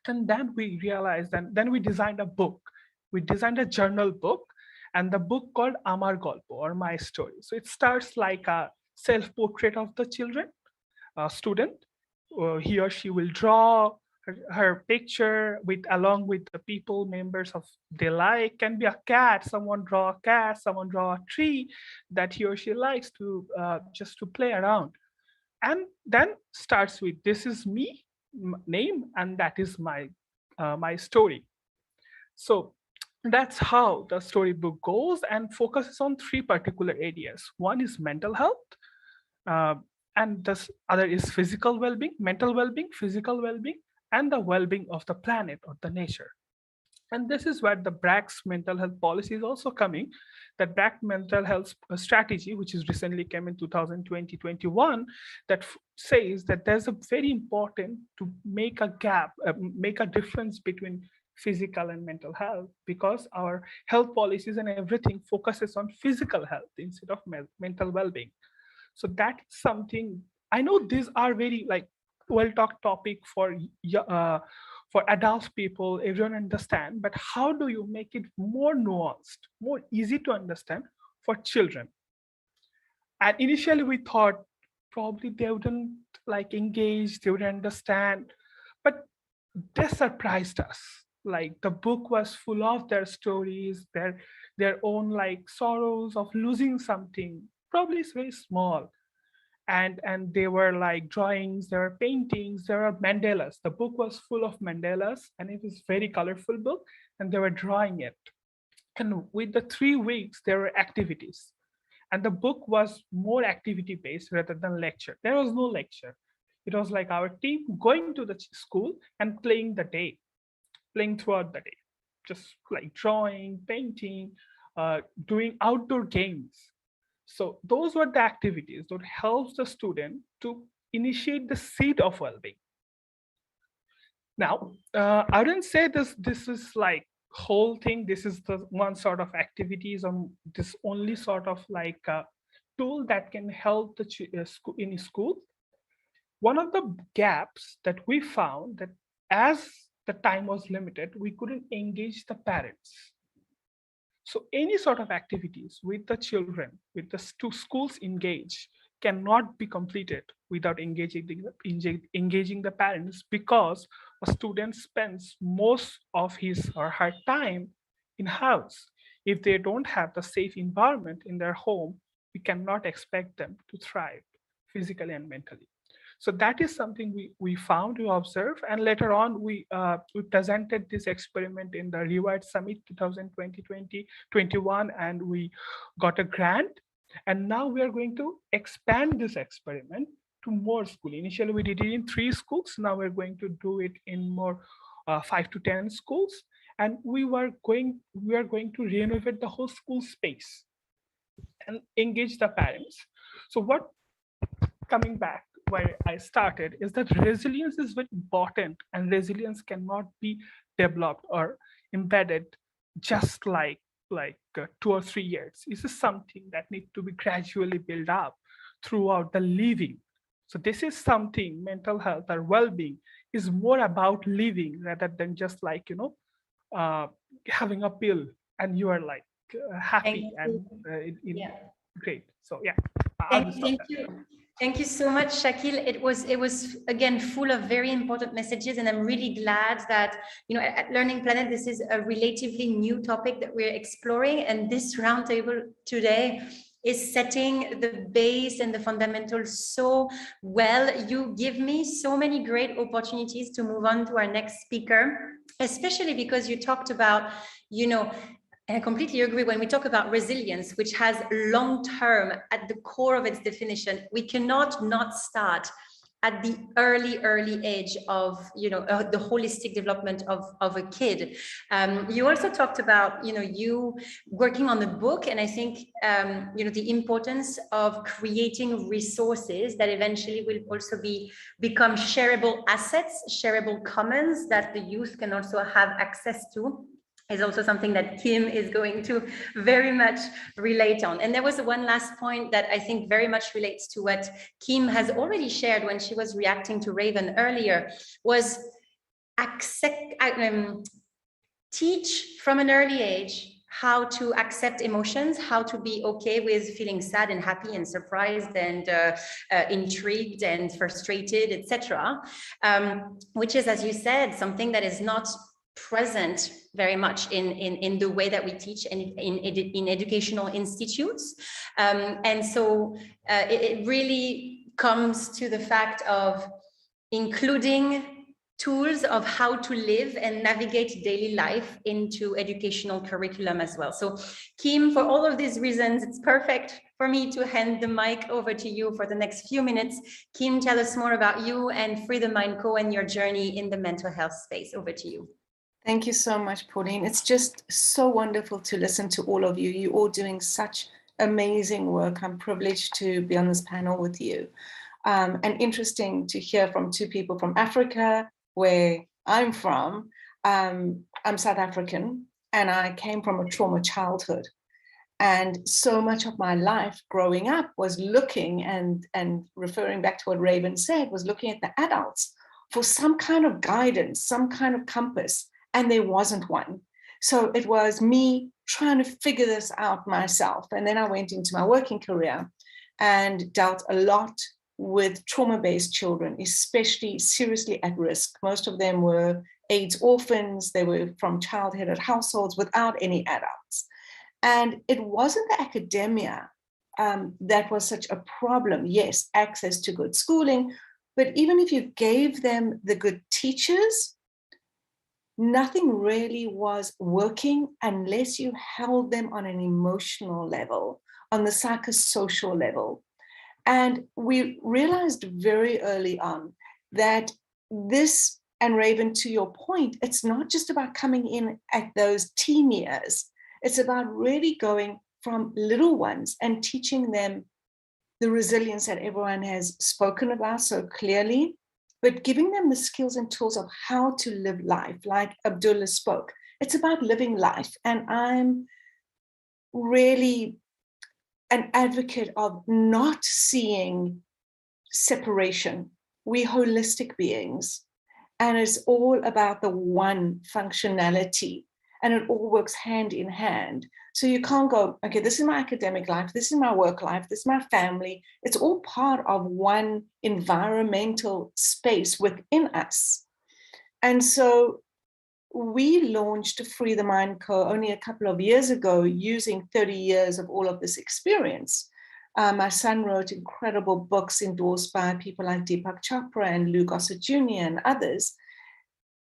And then we realized, and then we designed a book. We designed a journal book, and the book called Amar Golpo, or My Story. So it starts like a self-portrait of the student. He or she will draw her picture along with the people, members of they like. Can be a cat, someone draw a cat, someone draw a tree that he or she likes to just to play around. And then starts with, this is me, name, and that is my story. So that's how the storybook goes and focuses on 3 particular areas. One is mental health, and the other is physical well-being, mental well-being, physical well-being, and the well-being of the planet or the nature. And this is where the BRAC's mental health policy is also coming. That BRAC mental health strategy, which is recently came in 2020-21, that says that there's a very important to make a gap, make a difference between physical and mental health, because our health policies and everything focuses on physical health instead of mental well-being. So that's something, I know these are very like well-talked topic for adult people, everyone understand, but how do you make it more nuanced, more easy to understand for children? And initially we thought probably they wouldn't like engage, they wouldn't understand, but they surprised us. Like the book was full of their stories, their own like sorrows of losing something, probably it's very small. And they were like drawings, there were paintings, there were mandalas. The book was full of mandalas, and it was very colorful book, and they were drawing it. And with the 3 weeks, there were activities. And the book was more activity based rather than lecture. There was no lecture. It was like our team going to the school and playing throughout the day, just like drawing, painting, doing outdoor games. So those were the activities that helps the student to initiate the seed of well-being. Now, I wouldn't say this is like whole thing. This is the one sort of activities on this only sort of like a tool that can help the in school. One of the gaps that we found that as the time was limited, we couldn't engage the parents. So any sort of activities with the children, with the 2 schools engaged, cannot be completed without engaging the parents, because a student spends most of his or her time in house. If they don't have the safe environment in their home, we cannot expect them to thrive physically and mentally. So that is something we found, we observed, and later on we presented this experiment in the Reward Summit 2020-21, and we got a grant. And now we are going to expand this experiment to more schools. Initially we did it in 3 schools. Now we're going to do it in more 5 to 10 schools. And we are going to renovate the whole school space and engage the parents. So what, coming back where I started, is that resilience is very important, and resilience cannot be developed or embedded just like 2 or 3 years. This is something that needs to be gradually built up throughout the living. So this is something, mental health or well-being is more about living rather than just like, having a pill and you are like happy and great. So yeah, I'll just stop Thank there. you. Thank you so much, Shakil. It was again full of very important messages, and I'm really glad that at Learning Planet this is a relatively new topic that we're exploring, and this roundtable today is setting the base and the fundamentals so well. You give me so many great opportunities to move on to our next speaker, especially because you talked about, and I completely agree, when we talk about resilience, which has long-term at the core of its definition, we cannot not start at the early age of, the holistic development of a kid. You also talked about, you working on the book, and I think, the importance of creating resources that eventually will also become shareable assets, shareable commons that the youth can also have access to, is also something that Kim is going to very much relate on. And there was one last point that I think very much relates to what Kim has already shared when she was reacting to Raven earlier, was teach from an early age how to accept emotions, how to be okay with feeling sad and happy and surprised and intrigued and frustrated, etc. Which is, as you said, something that is not present very much in the way that we teach in educational institutes. And so it really comes to the fact of including tools of how to live and navigate daily life into educational curriculum as well. So Kim, for all of these reasons, it's perfect for me to hand the mic over to you for the next few minutes. Kim, tell us more about you and Free the Mind Co. and your journey in the mental health space. Over to you. Thank you so much, Pauline. It's just so wonderful to listen to all of you. You're all doing such amazing work. I'm privileged to be on this panel with you. And interesting to hear from two people from Africa, where I'm from. I'm South African, and I came from a trauma childhood. And so much of my life growing up was looking, and referring back to what Raven said, was looking at the adults for some kind of guidance, some kind of compass. And there wasn't one. So it was me trying to figure this out myself. And then I went into my working career and dealt a lot with trauma-based children, especially seriously at risk. Most of them were AIDS orphans. They were from child-headed households without any adults. And it wasn't the academia that was such a problem. Yes, access to good schooling, but even if you gave them the good teachers, nothing really was working unless you held them on an emotional level, on the psychosocial level. And we realized very early on that this, and Raven, to your point, it's not just about coming in at those teen years. It's about really going from little ones and teaching them the resilience that everyone has spoken about so clearly, but giving them the skills and tools of how to live life, like Abdullah spoke. It's about living life. And I'm really an advocate of not seeing separation. We're holistic beings, and it's all about the one functionality, and it all works hand in hand. So you can't go, okay, this is my academic life, this is my work life, this is my family. It's all part of one environmental space within us. And so we launched Free the Mind Co. only a couple of years ago, using 30 years of all of this experience. My son wrote incredible books endorsed by people like Deepak Chopra and Lou Gossett Jr. and others.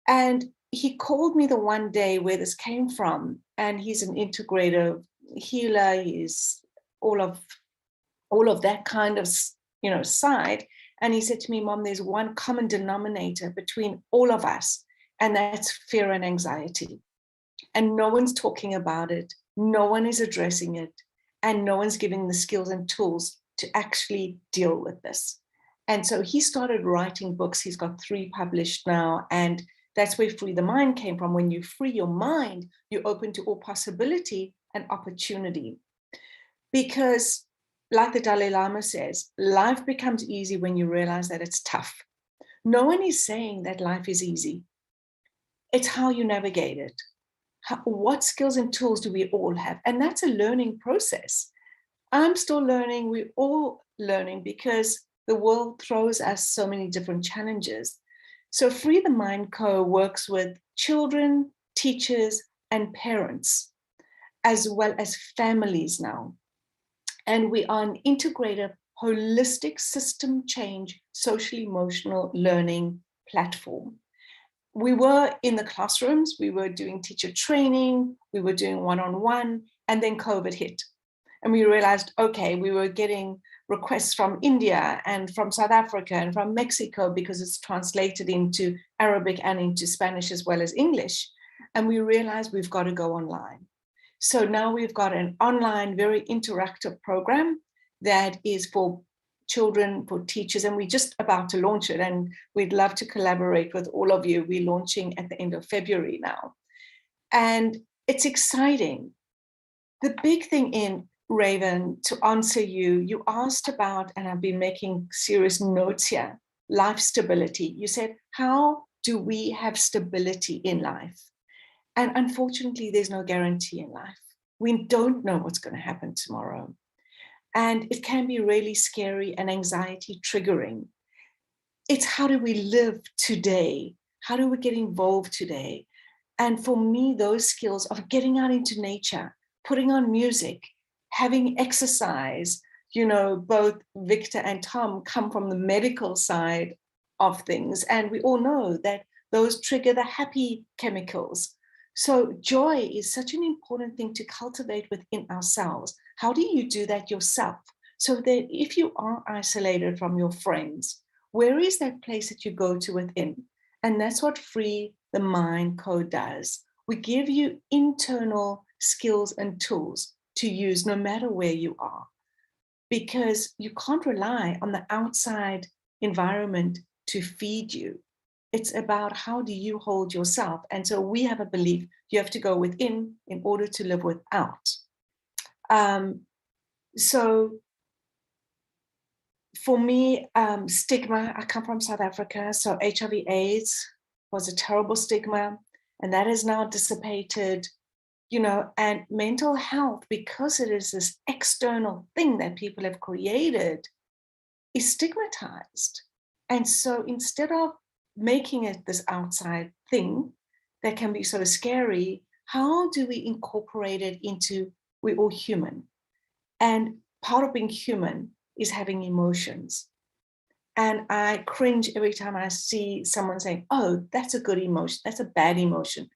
And he called me the one day where this came from, and he's an integrative healer. He's all of that kind of, side. And he said to me, Mom, there's one common denominator between all of us, and that's fear and anxiety. And no one's talking about it. No one is addressing it. And no one's giving the skills and tools to actually deal with this. And so he started writing books. He's got 3 published now. And that's where Free the Mind came from. When you free your mind, you're open to all possibility and opportunity. Because, like the Dalai Lama says, life becomes easy when you realize that it's tough. No one is saying that life is easy. It's how you navigate it. what skills and tools do we all have? And that's a learning process. I'm still learning, we're all learning, because the world throws us so many different challenges. So Free the Mind Co. works with children, teachers, and parents, as well as families now. And we are an integrated, holistic system change, social emotional learning platform. We were in the classrooms, we were doing teacher training, we were doing one-on-one, and then COVID hit. And we realized, okay, we were getting requests from India and from South Africa and from Mexico, because it's translated into Arabic and into Spanish as well as English. And we realized we've got to go online. So now we've got an online, very interactive program that is for children, for teachers, and we're just about to launch it. And we'd love to collaborate with all of you. We're launching at the end of February now. And it's exciting. The big thing in Raven, to answer you, you asked about, and I've been making serious notes here, life stability. You said, how do we have stability in life? And unfortunately, there's no guarantee in life. We don't know what's going to happen tomorrow. And it can be really scary and anxiety triggering. It's how do we live today? How do we get involved today? And for me, those skills of getting out into nature, putting on music, having exercise, you know, both Victor and Tom come from the medical side of things. And we all know that those trigger the happy chemicals. So joy is such an important thing to cultivate within ourselves. How do you do that yourself? So that if you are isolated from your friends, where is that place that you go to within? And that's what Free the Mind Co. does. We give you internal skills and tools to use no matter where you are, because you can't rely on the outside environment to feed you. It's about how do you hold yourself. And so we have a belief you have to go within in order to live without. So for me, stigma, I come from South Africa, so HIV/AIDS was a terrible stigma, and that is now dissipated, you know, and mental health, because it is this external thing that people have created, is stigmatized. And so instead of making it this outside thing that can be so scary, how do we incorporate it into, we're all human. And part of being human is having emotions. And I cringe every time I see someone saying, oh, that's a good emotion, that's a bad emotion.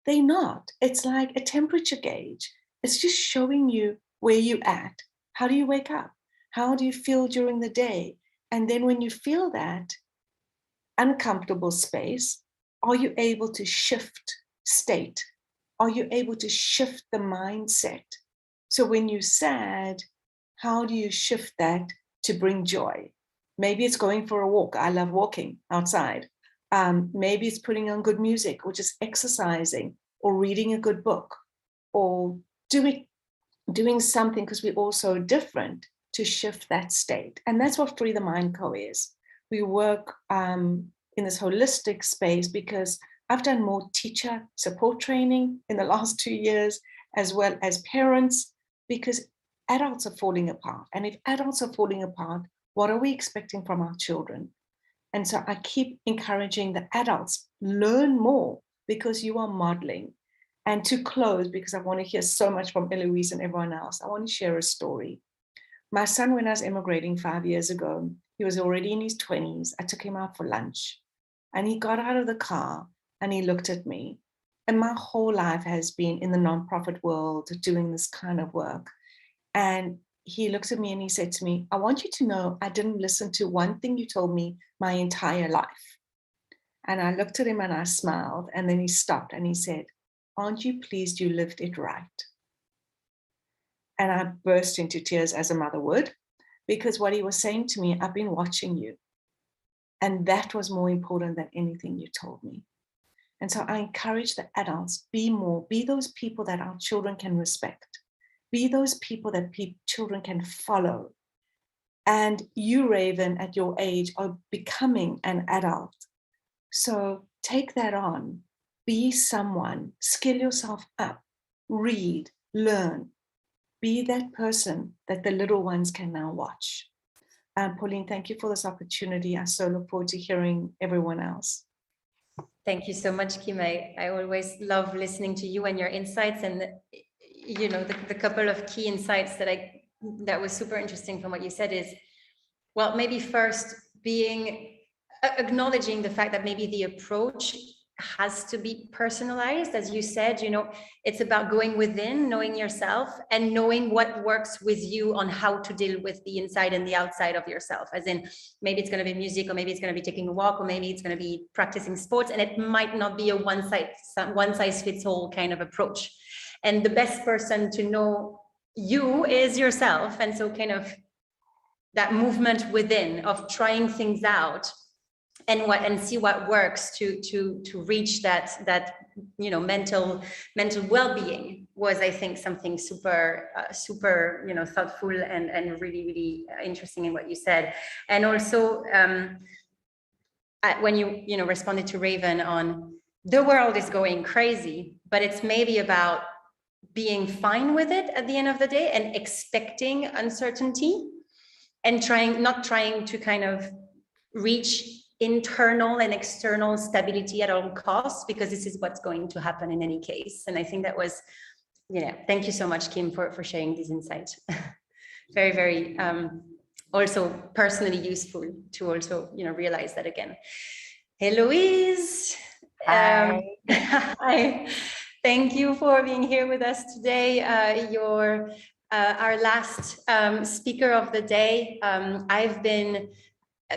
They're not. It's like a temperature gauge. It's just showing you where you're at. How do you wake up? How do you feel during the day? And then when you feel that uncomfortable space, are you able to shift state? Are you able to shift the mindset? So when you're sad, how do you shift that to bring joy? Maybe it's going for a walk. I love walking outside. Maybe it's putting on good music, or just exercising, or reading a good book, or doing something, because we're all so different, to shift that state. And that's what Free the Mind Co. is. We work in this holistic space, because I've done more teacher support training in the last 2 years, as well as parents, because adults are falling apart. And if adults are falling apart, what are we expecting from our children? And so I keep encouraging the adults, learn more, because you are modeling. And to close, because I want to hear so much from Eloise and everyone else, I want to share a story. My son, when I was immigrating 5 years ago, he was already in his 20s. I took him out for lunch, and he got out of the car and he looked at me. And my whole life has been in the nonprofit world, doing this kind of work. And he looked at me and he said to me, I want you to know I didn't listen to one thing you told me my entire life. And I looked at him and I smiled, and then he stopped and he said, aren't you pleased you lived it right? And I burst into tears, as a mother would, because what he was saying to me, I've been watching you. And that was more important than anything you told me. And so I encourage the adults, be those people that our children can respect. Be those people that children can follow. And you, Raven, at your age, are becoming an adult. So take that on Be someone, skill yourself up, read, learn. Be that person that the little ones can now watch. Pauline, thank you for this opportunity. I so look forward to hearing everyone else. Thank you so much, Kim. I always love listening to you and your insights, and you know, the couple of key insights that was super interesting from what you said is, well, maybe first acknowledging the fact that maybe the approach has to be personalized. As you said, you know, it's about going within, knowing yourself and knowing what works with you on how to deal with the inside and the outside of yourself. As in, maybe it's going to be music, or maybe it's going to be taking a walk, or maybe it's going to be practicing sports, and it might not be a one size fits all kind of approach. And the best person to know you is yourself. And so kind of that movement within of trying things out and see what works to reach that you know, mental well-being was, I think, something super you know, thoughtful and really interesting in what you said. And also when you know, responded to Raven on the world is going crazy, but it's maybe about being fine with it at the end of the day and expecting uncertainty and not trying to kind of reach internal and external stability at all costs, because this is what's going to happen in any case. And I think that was, you know, thank you so much, Kim, for sharing these insights. very also personally useful to also, you know, realize that again. Hey, Louise. Hi. Thank you for being here with us today. You're our last speaker of the day. I've been,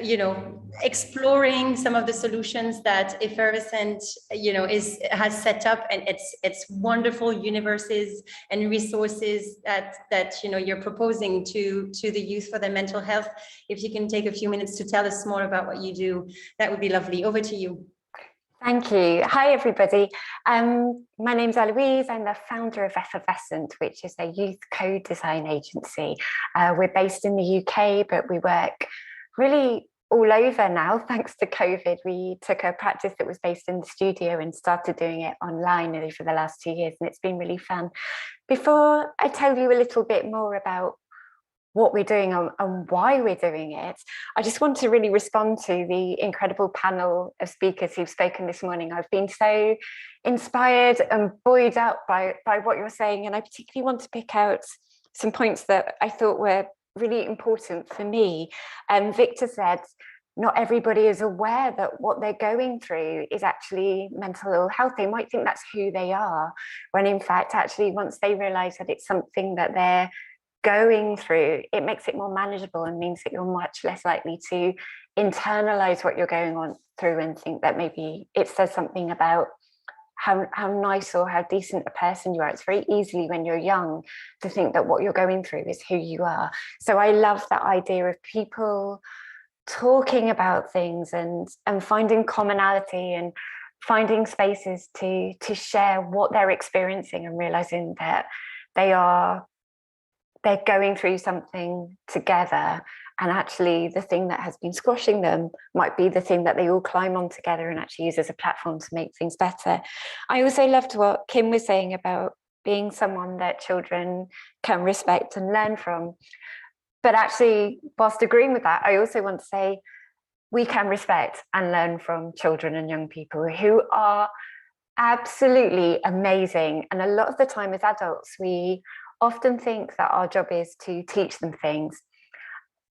you know, exploring some of the solutions that Effervescent, you know, has set up, and it's wonderful universes and resources that you know, you're proposing to the youth for their mental health. If you can take a few minutes to tell us more about what you do, that would be lovely. Over to you. Thank you. Hi, everybody. My name's Eloise. I'm the founder of Effervescent, which is a youth code design agency. We're based in the UK, but we work really all over now. Thanks to COVID, we took a practice that was based in the studio and started doing it online over the last 2 years, and it's been really fun. Before I tell you a little bit more about what we're doing and why we're doing it, I just want to really respond to the incredible panel of speakers who've spoken this morning. I've been so inspired and buoyed up by what you're saying, and I particularly want to pick out some points that I thought were really important for me. Victor said, not everybody is aware that what they're going through is actually mental ill health. They might think that's who they are, when in fact, actually, once they realize that it's something that they're going through, it makes it more manageable and means that you're much less likely to internalize what you're going on through and think that maybe it says something about how nice or how decent a person you are. It's very easily when you're young to think that what you're going through is who you are. So I love that idea of people talking about things and finding commonality and finding spaces to share what they're experiencing and realizing that they're going through something together, and actually the thing that has been squashing them might be the thing that they all climb on together and actually use as a platform to make things better. I also loved what Kim was saying about being someone that children can respect and learn from. But actually, whilst agreeing with that, I also want to say we can respect and learn from children and young people who are absolutely amazing. And a lot of the time as adults, we often think that our job is to teach them things.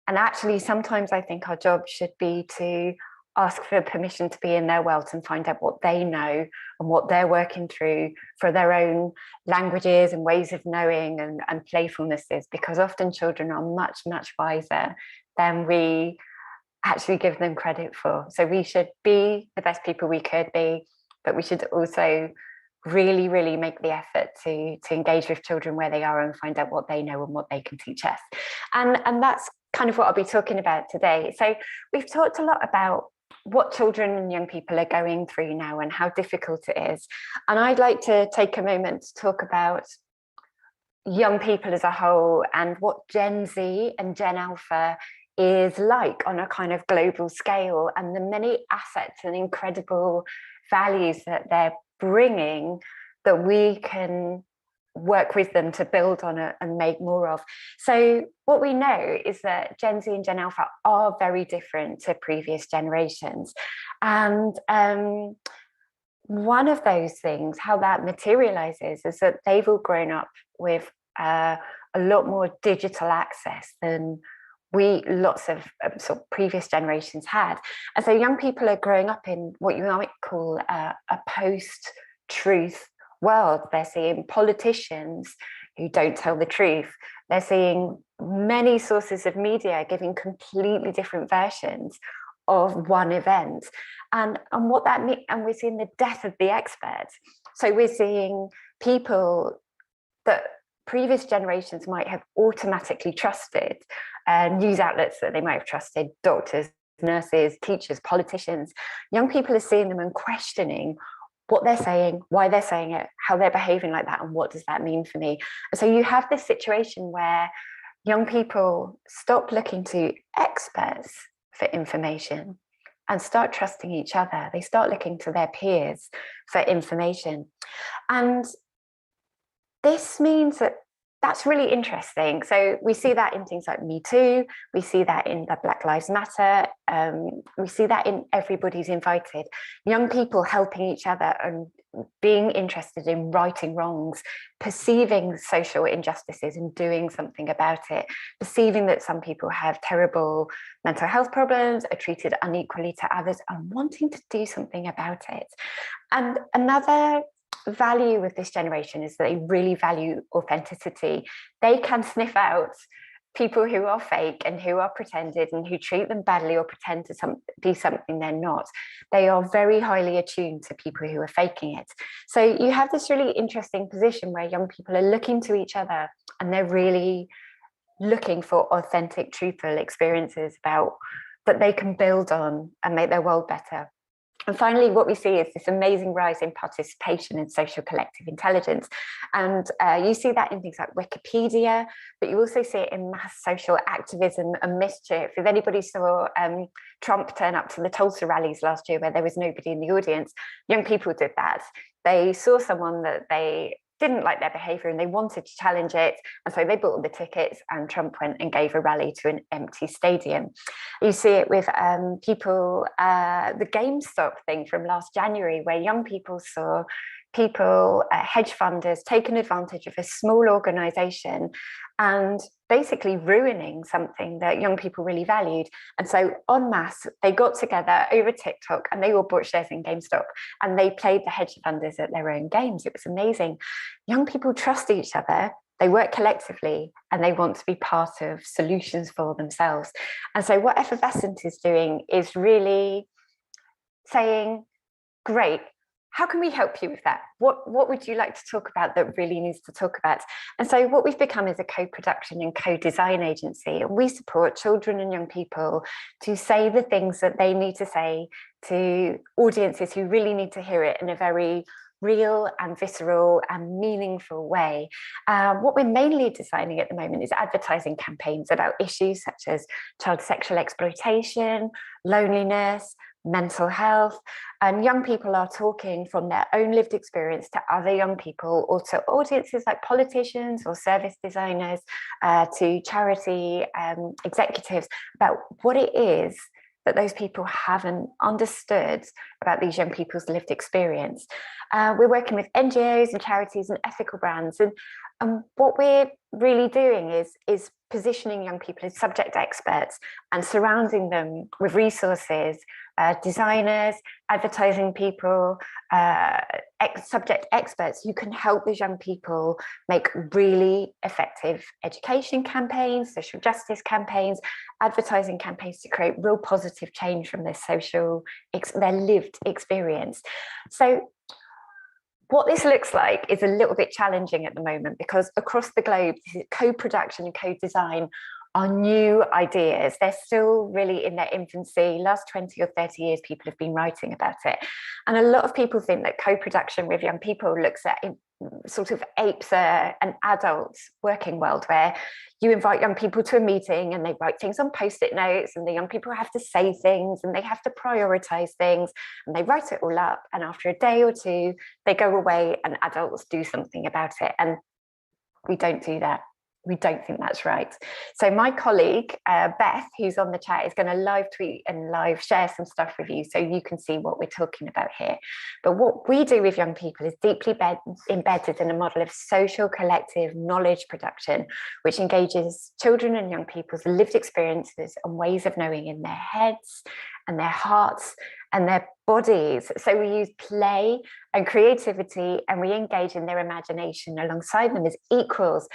And actually, sometimes I think our job should be to ask for permission to be in their world and find out what they know and what they're working through for their own languages and ways of knowing and playfulnesses, because often children are much, much wiser than we actually give them credit for. So we should be the best people we could be, but we should also really, really make the effort to engage with children where they are and find out what they know and what they can teach us. And that's kind of what I'll be talking about today. So we've talked a lot about what children and young people are going through now and how difficult it is. And I'd like to take a moment to talk about young people as a whole and what Gen Z and Gen Alpha is like on a kind of global scale, and the many assets and incredible values that they're bringing that we can work with them to build on it and make more of. So what we know is that Gen Z and Gen Alpha are very different to previous generations. And one of those things, how that materializes, is that they've all grown up with a lot more digital access than lots of sort of previous generations had. And so young people are growing up in what you might call a post-truth world. They're seeing politicians who don't tell the truth. They're seeing many sources of media giving completely different versions of one event. And what that means, and we're seeing the death of the experts. So we're seeing people that previous generations might have automatically trusted, news outlets that they might have trusted, doctors, nurses, teachers, politicians. Young people are seeing them and questioning what they're saying, why they're saying it, how they're behaving like that, and what does that mean for me? And so you have this situation where young people stop looking to experts for information and start trusting each other. They start looking to their peers for information. And this means that that's really interesting. So we see that in things like Me Too, we see that in the Black Lives Matter, we see that in Everybody's Invited. Young people helping each other and being interested in righting wrongs, perceiving social injustices and doing something about it, perceiving that some people have terrible mental health problems, are treated unequally to others, and wanting to do something about it. And another value with this generation is that they really value authenticity. They can sniff out people who are fake and who are pretended and who treat them badly or pretend to be something they're not. They are very highly attuned to people who are faking it. So you have this really interesting position where young people are looking to each other and they're really looking for authentic, truthful experiences that they can build on and make their world better. And finally, what we see is this amazing rise in participation in social collective intelligence. And you see that in things like Wikipedia, but you also see it in mass social activism and mischief. If anybody saw Trump turn up to the Tulsa rallies last year where there was nobody in the audience, young people did that. They saw someone that they didn't like their behavior and they wanted to challenge it. And so they bought the tickets and Trump went and gave a rally to an empty stadium. You see it with people, the GameStop thing from last January, where young people saw hedge funders taking advantage of a small organization and basically ruining something that young people really valued. And so en masse, they got together over TikTok and they all bought shares in GameStop and they played the hedge funders at their own games. It was amazing. Young people trust each other, they work collectively, and they want to be part of solutions for themselves. And so what Effervescent is doing is really saying, great, how can we help you with that? What would you like to talk about that really needs to talk about? And so what we've become is a co-production and co-design agency. And we support children and young people to say the things that they need to say to audiences who really need to hear it in a very real and visceral and meaningful way. What we're mainly designing at the moment is advertising campaigns about issues such as child sexual exploitation, loneliness, mental health, and young people are talking from their own lived experience to other young people or to audiences like politicians or service designers, to charity executives about what it is that those people haven't understood about these young people's lived experience. We're working with NGOs and charities and ethical brands, and what we're really doing is positioning young people as subject experts and surrounding them with resources, designers, advertising people, subject experts who can help these young people make really effective education campaigns, social justice campaigns, advertising campaigns to create real positive change from their lived experience. So what this looks like is a little bit challenging at the moment because across the globe, co-production and co-design are new ideas. They're still really in their infancy. Last 20 or 30 years, people have been writing about it. And a lot of people think that co-production with young people looks at sort of apes an adult working world where you invite young people to a meeting and they write things on post-it notes, and the young people have to say things and they have to prioritize things, and they write it all up, and after a day or two they go away and adults do something about it. And we don't do that. We don't think that's right. So my colleague, Beth, who's on the chat, is going to live tweet and live share some stuff with you so you can see what we're talking about here. But what we do with young people is deeply embedded in a model of social collective knowledge production, which engages children and young people's lived experiences and ways of knowing in their heads and their hearts and their bodies. So we use play and creativity, and we engage in their imagination alongside them as equals.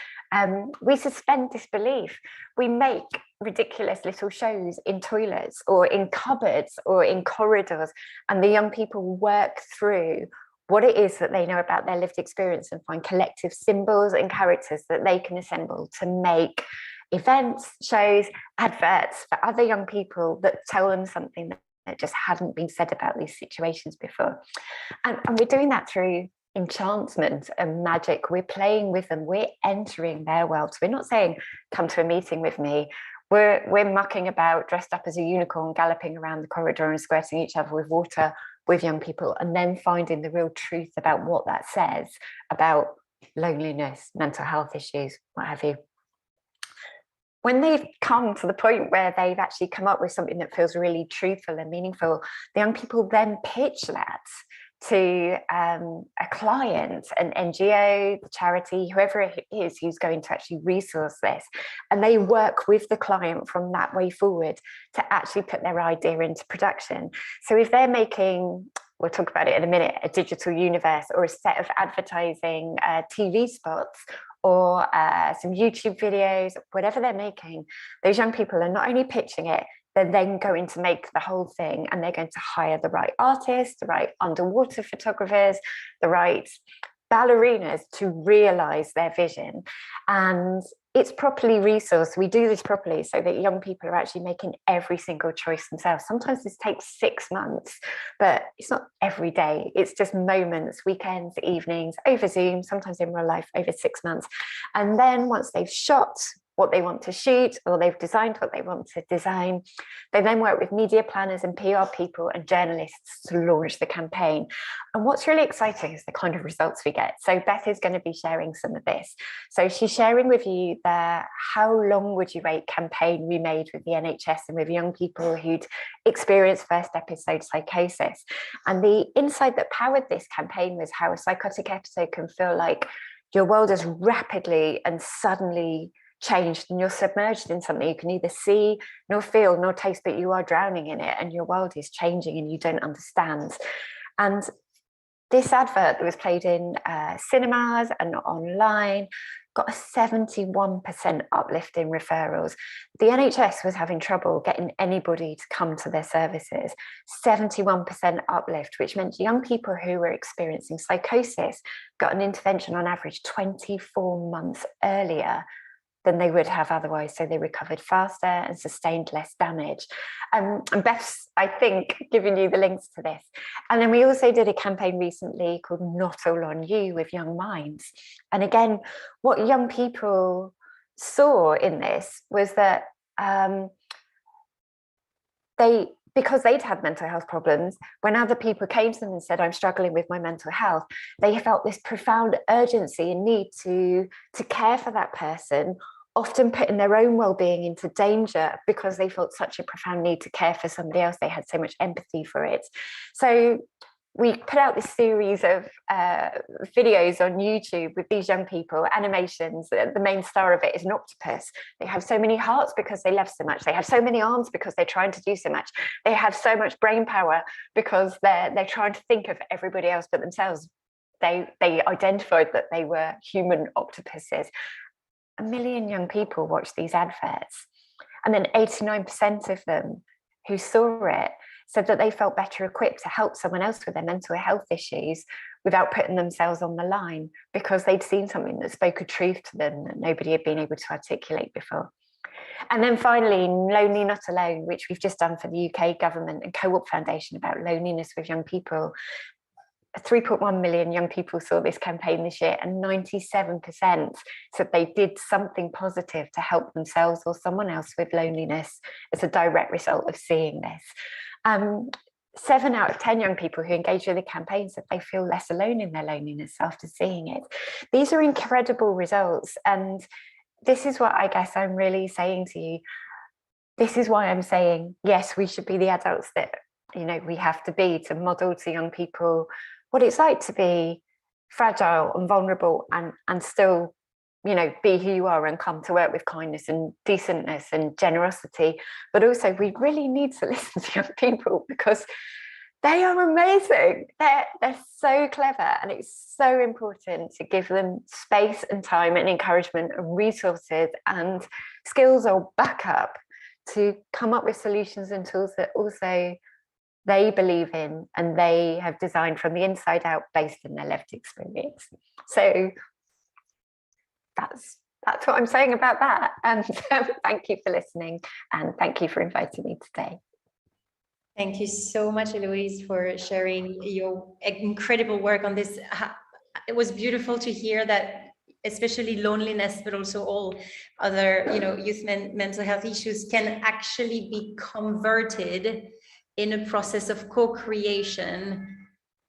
We suspend disbelief. We make ridiculous little shows in toilets or in cupboards or in corridors, and the young people work through what it is that they know about their lived experience and find collective symbols and characters that they can assemble to make events, shows, adverts for other young people that tell them something that just hadn't been said about these situations before. And we're doing that through enchantment and magic. We're playing with them, we're entering their worlds. We're not saying, come to a meeting with me. We're mucking about dressed up as a unicorn, galloping around the corridor and squirting each other with water with young people, and then finding the real truth about what that says about loneliness, mental health issues, what have you. When they've come to the point where they've actually come up with something that feels really truthful and meaningful, the young people then pitch that to a client, an NGO, the charity, whoever it is who's going to actually resource this. And they work with the client from that way forward to actually put their idea into production. So if they're making, we'll talk about it in a minute, a digital universe or a set of advertising TV spots, or some YouTube videos, whatever they're making, those young people are not only pitching it, they're then going to make the whole thing, and they're going to hire the right artists, the right underwater photographers, the right ballerinas to realize their vision. And it's properly resourced. We do this properly so that young people are actually making every single choice themselves. Sometimes this takes 6 months, but it's not every day. It's just moments, weekends, evenings, over Zoom, sometimes in real life, over 6 months. And then once they've shot what they want to shoot, or they've designed what they want to design, they then work with media planners and PR people and journalists to launch the campaign. And what's really exciting is the kind of results we get. So Beth is going to be sharing some of this. So she's sharing with you the How Long Would You Wait campaign we made with the NHS and with young people who'd experienced first episode psychosis. And the insight that powered this campaign was how a psychotic episode can feel like your world has rapidly and suddenly changed, and you're submerged in something you can neither see nor feel nor taste, but you are drowning in it, and your world is changing and you don't understand. And this advert that was played in cinemas and online got a 71% uplift in referrals. The NHS was having trouble getting anybody to come to their services. 71% uplift, which meant young people who were experiencing psychosis got an intervention on average 24 months earlier than they would have otherwise, so they recovered faster and sustained less damage. And Beth's, I think, giving you the links to this. And then we also did a campaign recently called Not All On You with Young Minds. And again, what young people saw in this was that because they'd had mental health problems, when other people came to them and said, I'm struggling with my mental health, they felt this profound urgency and need to care for that person, often putting their own well-being into danger because they felt such a profound need to care for somebody else. They had so much empathy for it. So we put out this series of videos on YouTube with these young people, animations. The main star of it is an octopus. They have so many hearts because they love so much. They have so many arms because they're trying to do so much. They have so much brain power because they're trying to think of everybody else but themselves. They identified that they were human octopuses. 1 million young people watched these adverts. And then 89% of them who saw it said that they felt better equipped to help someone else with their mental health issues without putting themselves on the line, because they'd seen something that spoke a truth to them that nobody had been able to articulate before. And then finally, Lonely Not Alone, which we've just done for the UK government and Co-op Foundation about loneliness with young people. 3.1 million young people saw this campaign this year, and 97% said they did something positive to help themselves or someone else with loneliness as a direct result of seeing this. 7 out of 10 young people who engaged with the campaign said they feel less alone in their loneliness after seeing it. These are incredible results, and this is what I guess I'm really saying to you. This is why I'm saying, yes, we should be the adults that, you know, we have to be to model to young people what it's like to be fragile and vulnerable and still, you know, be who you are and come to work with kindness and decentness and generosity. But also we really need to listen to young people because they are amazing. They're so clever, and it's so important to give them space and time and encouragement and resources and skills or backup to come up with solutions and tools that also they believe in and they have designed from the inside out based on their lived experience. So that's what I'm saying about that. And thank you for listening, and thank you for inviting me today. Thank you so much, Eloise, for sharing your incredible work on this. It was beautiful to hear that, especially loneliness, but also all other, you know, youth mental health issues can actually be converted in a process of co-creation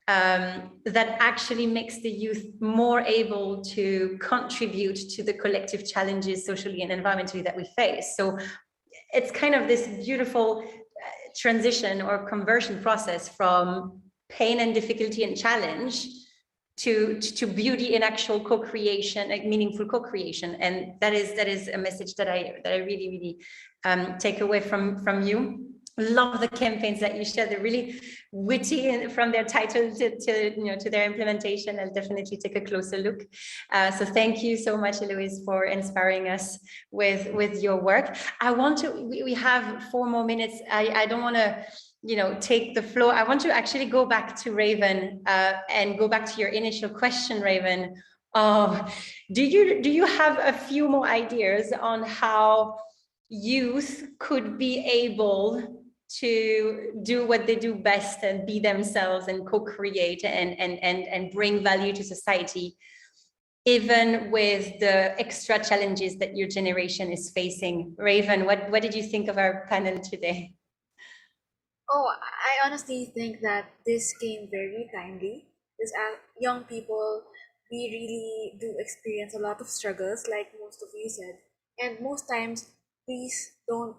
that actually makes the youth more able to contribute to the collective challenges socially and environmentally that we face. So it's kind of this beautiful transition or conversion process from pain and difficulty and challenge to beauty in actual co-creation, like meaningful co-creation. And that is a message that I really take away from you. Love the campaigns that you share. They're really witty, and from their title to their implementation, I'll definitely take a closer look. So thank you so much, Eloise, for inspiring us with your work. We have 4 more minutes. I don't want to, you know, take the floor. I want to actually go back to Raven and go back to your initial question, Raven. Do you have a few more ideas on how youth could be able to do what they do best and be themselves and co-create and bring value to society, even with the extra challenges that your generation is facing? Raven, what did you think of our panel today? Oh, I honestly think that this came very timely, because as young people, we really do experience a lot of struggles, like most of you said, and most times these don't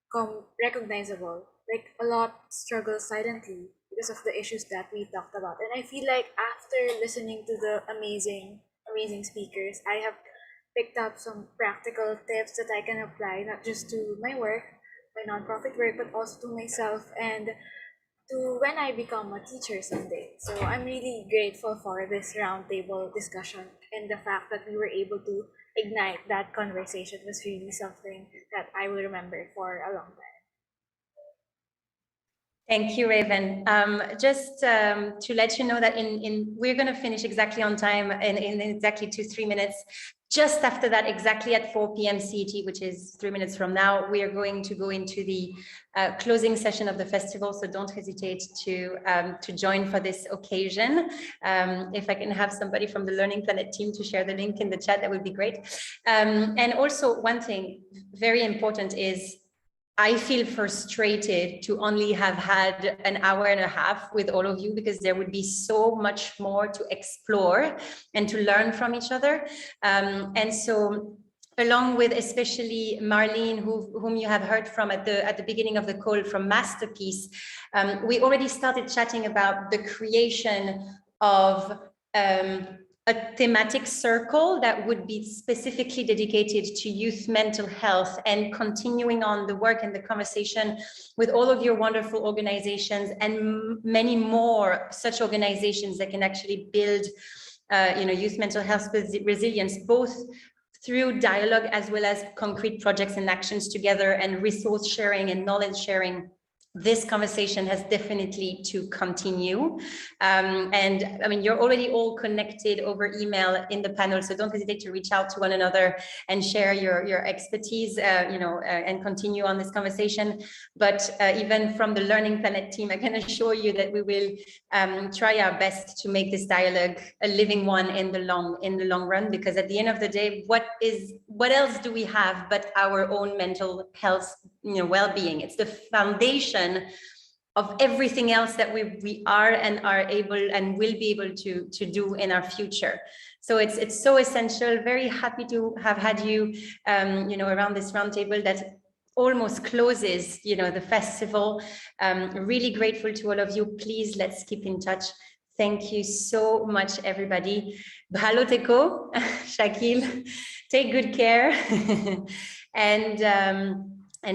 come recognizable. Like, a lot struggle silently because of the issues that we talked about. And I feel like after listening to the amazing speakers, I have picked up some practical tips that I can apply, not just to my work, my nonprofit work, but also to myself and to when I become a teacher someday. So I'm really grateful for this roundtable discussion, and the fact that we were able to ignite that conversation was really something that I will remember for a long time. Thank you, Raven. Just to let you know that we're going to finish exactly on time in exactly 2-3 minutes. Just after that, exactly at 4 p.m. CET, which is 3 minutes from now, we are going to go into the closing session of the festival. So don't hesitate to join for this occasion. If I can have somebody from the Learning Planet team to share the link in the chat, that would be great. And also, one thing very important is, I feel frustrated to only have had an hour and a half with all of you, because there would be so much more to explore and to learn from each other. And so, along with especially Marlene, whom you have heard from at the beginning of the call from Masterpiece, we already started chatting about the creation of a thematic circle that would be specifically dedicated to youth mental health, and continuing on the work and the conversation with all of your wonderful organizations and many more such organizations that can actually build youth mental health resilience, both through dialogue as well as concrete projects and actions together, and resource sharing and knowledge sharing this conversation has definitely to continue. And I mean, you're already all connected over email in the panel, so don't hesitate to reach out to one another and share your expertise, and continue on this conversation. But even from the Learning Planet team, I can assure you that we will try our best to make this dialogue a living one in the long run, because at the end of the day, what else do we have but our own mental health, well-being? It's the foundation of everything else that we are and are able and will be able to do in our future. So it's so essential. Very happy to have had you, around this roundtable that almost closes, the festival. Really grateful to all of you. Please, let's keep in touch. Thank you so much, everybody. Bhalo teko, Shakil. Take good care, and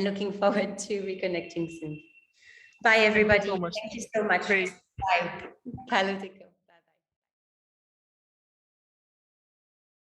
looking forward to reconnecting soon. Bye, everybody. Thank you so much. Great. Bye. Bhalo teko.